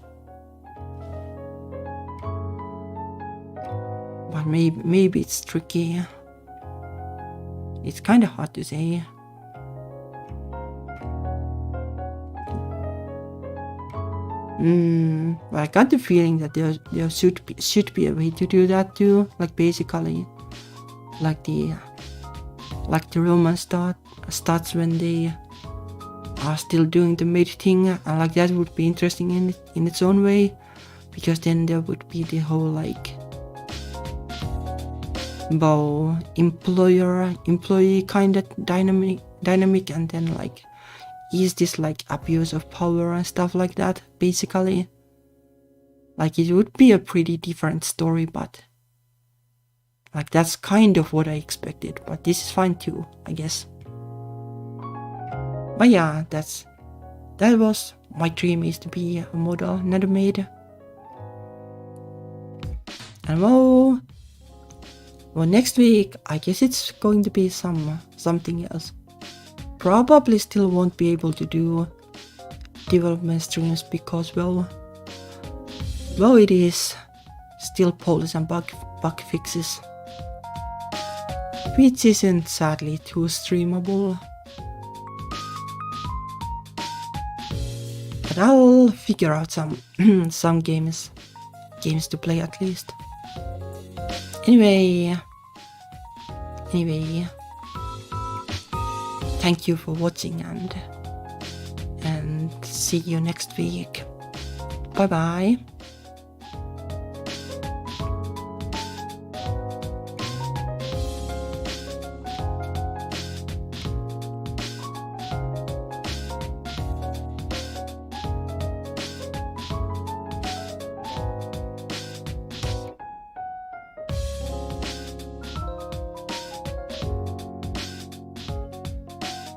But maybe it's tricky. It's kind of hard to say. But I got the feeling that there should be a way to do that too. Like basically, like the romance starts when they are still doing the Maid thing, and like that would be interesting in its own way, because then there would be the whole like employee kind of dynamic, and then like is this like abuse of power and stuff like that. Basically, like it would be a pretty different story, but like that's kind of what I expected. But this is fine too, I guess. But yeah, that was my dream, is to be a model, not a maid. And well, next week I guess it's going to be something else. Probably still won't be able to do development streams because well it is still polish and bug fixes, which isn't sadly too streamable. But I'll figure out some games to play at least. Anyway, thank you for watching and see you next week. Bye bye.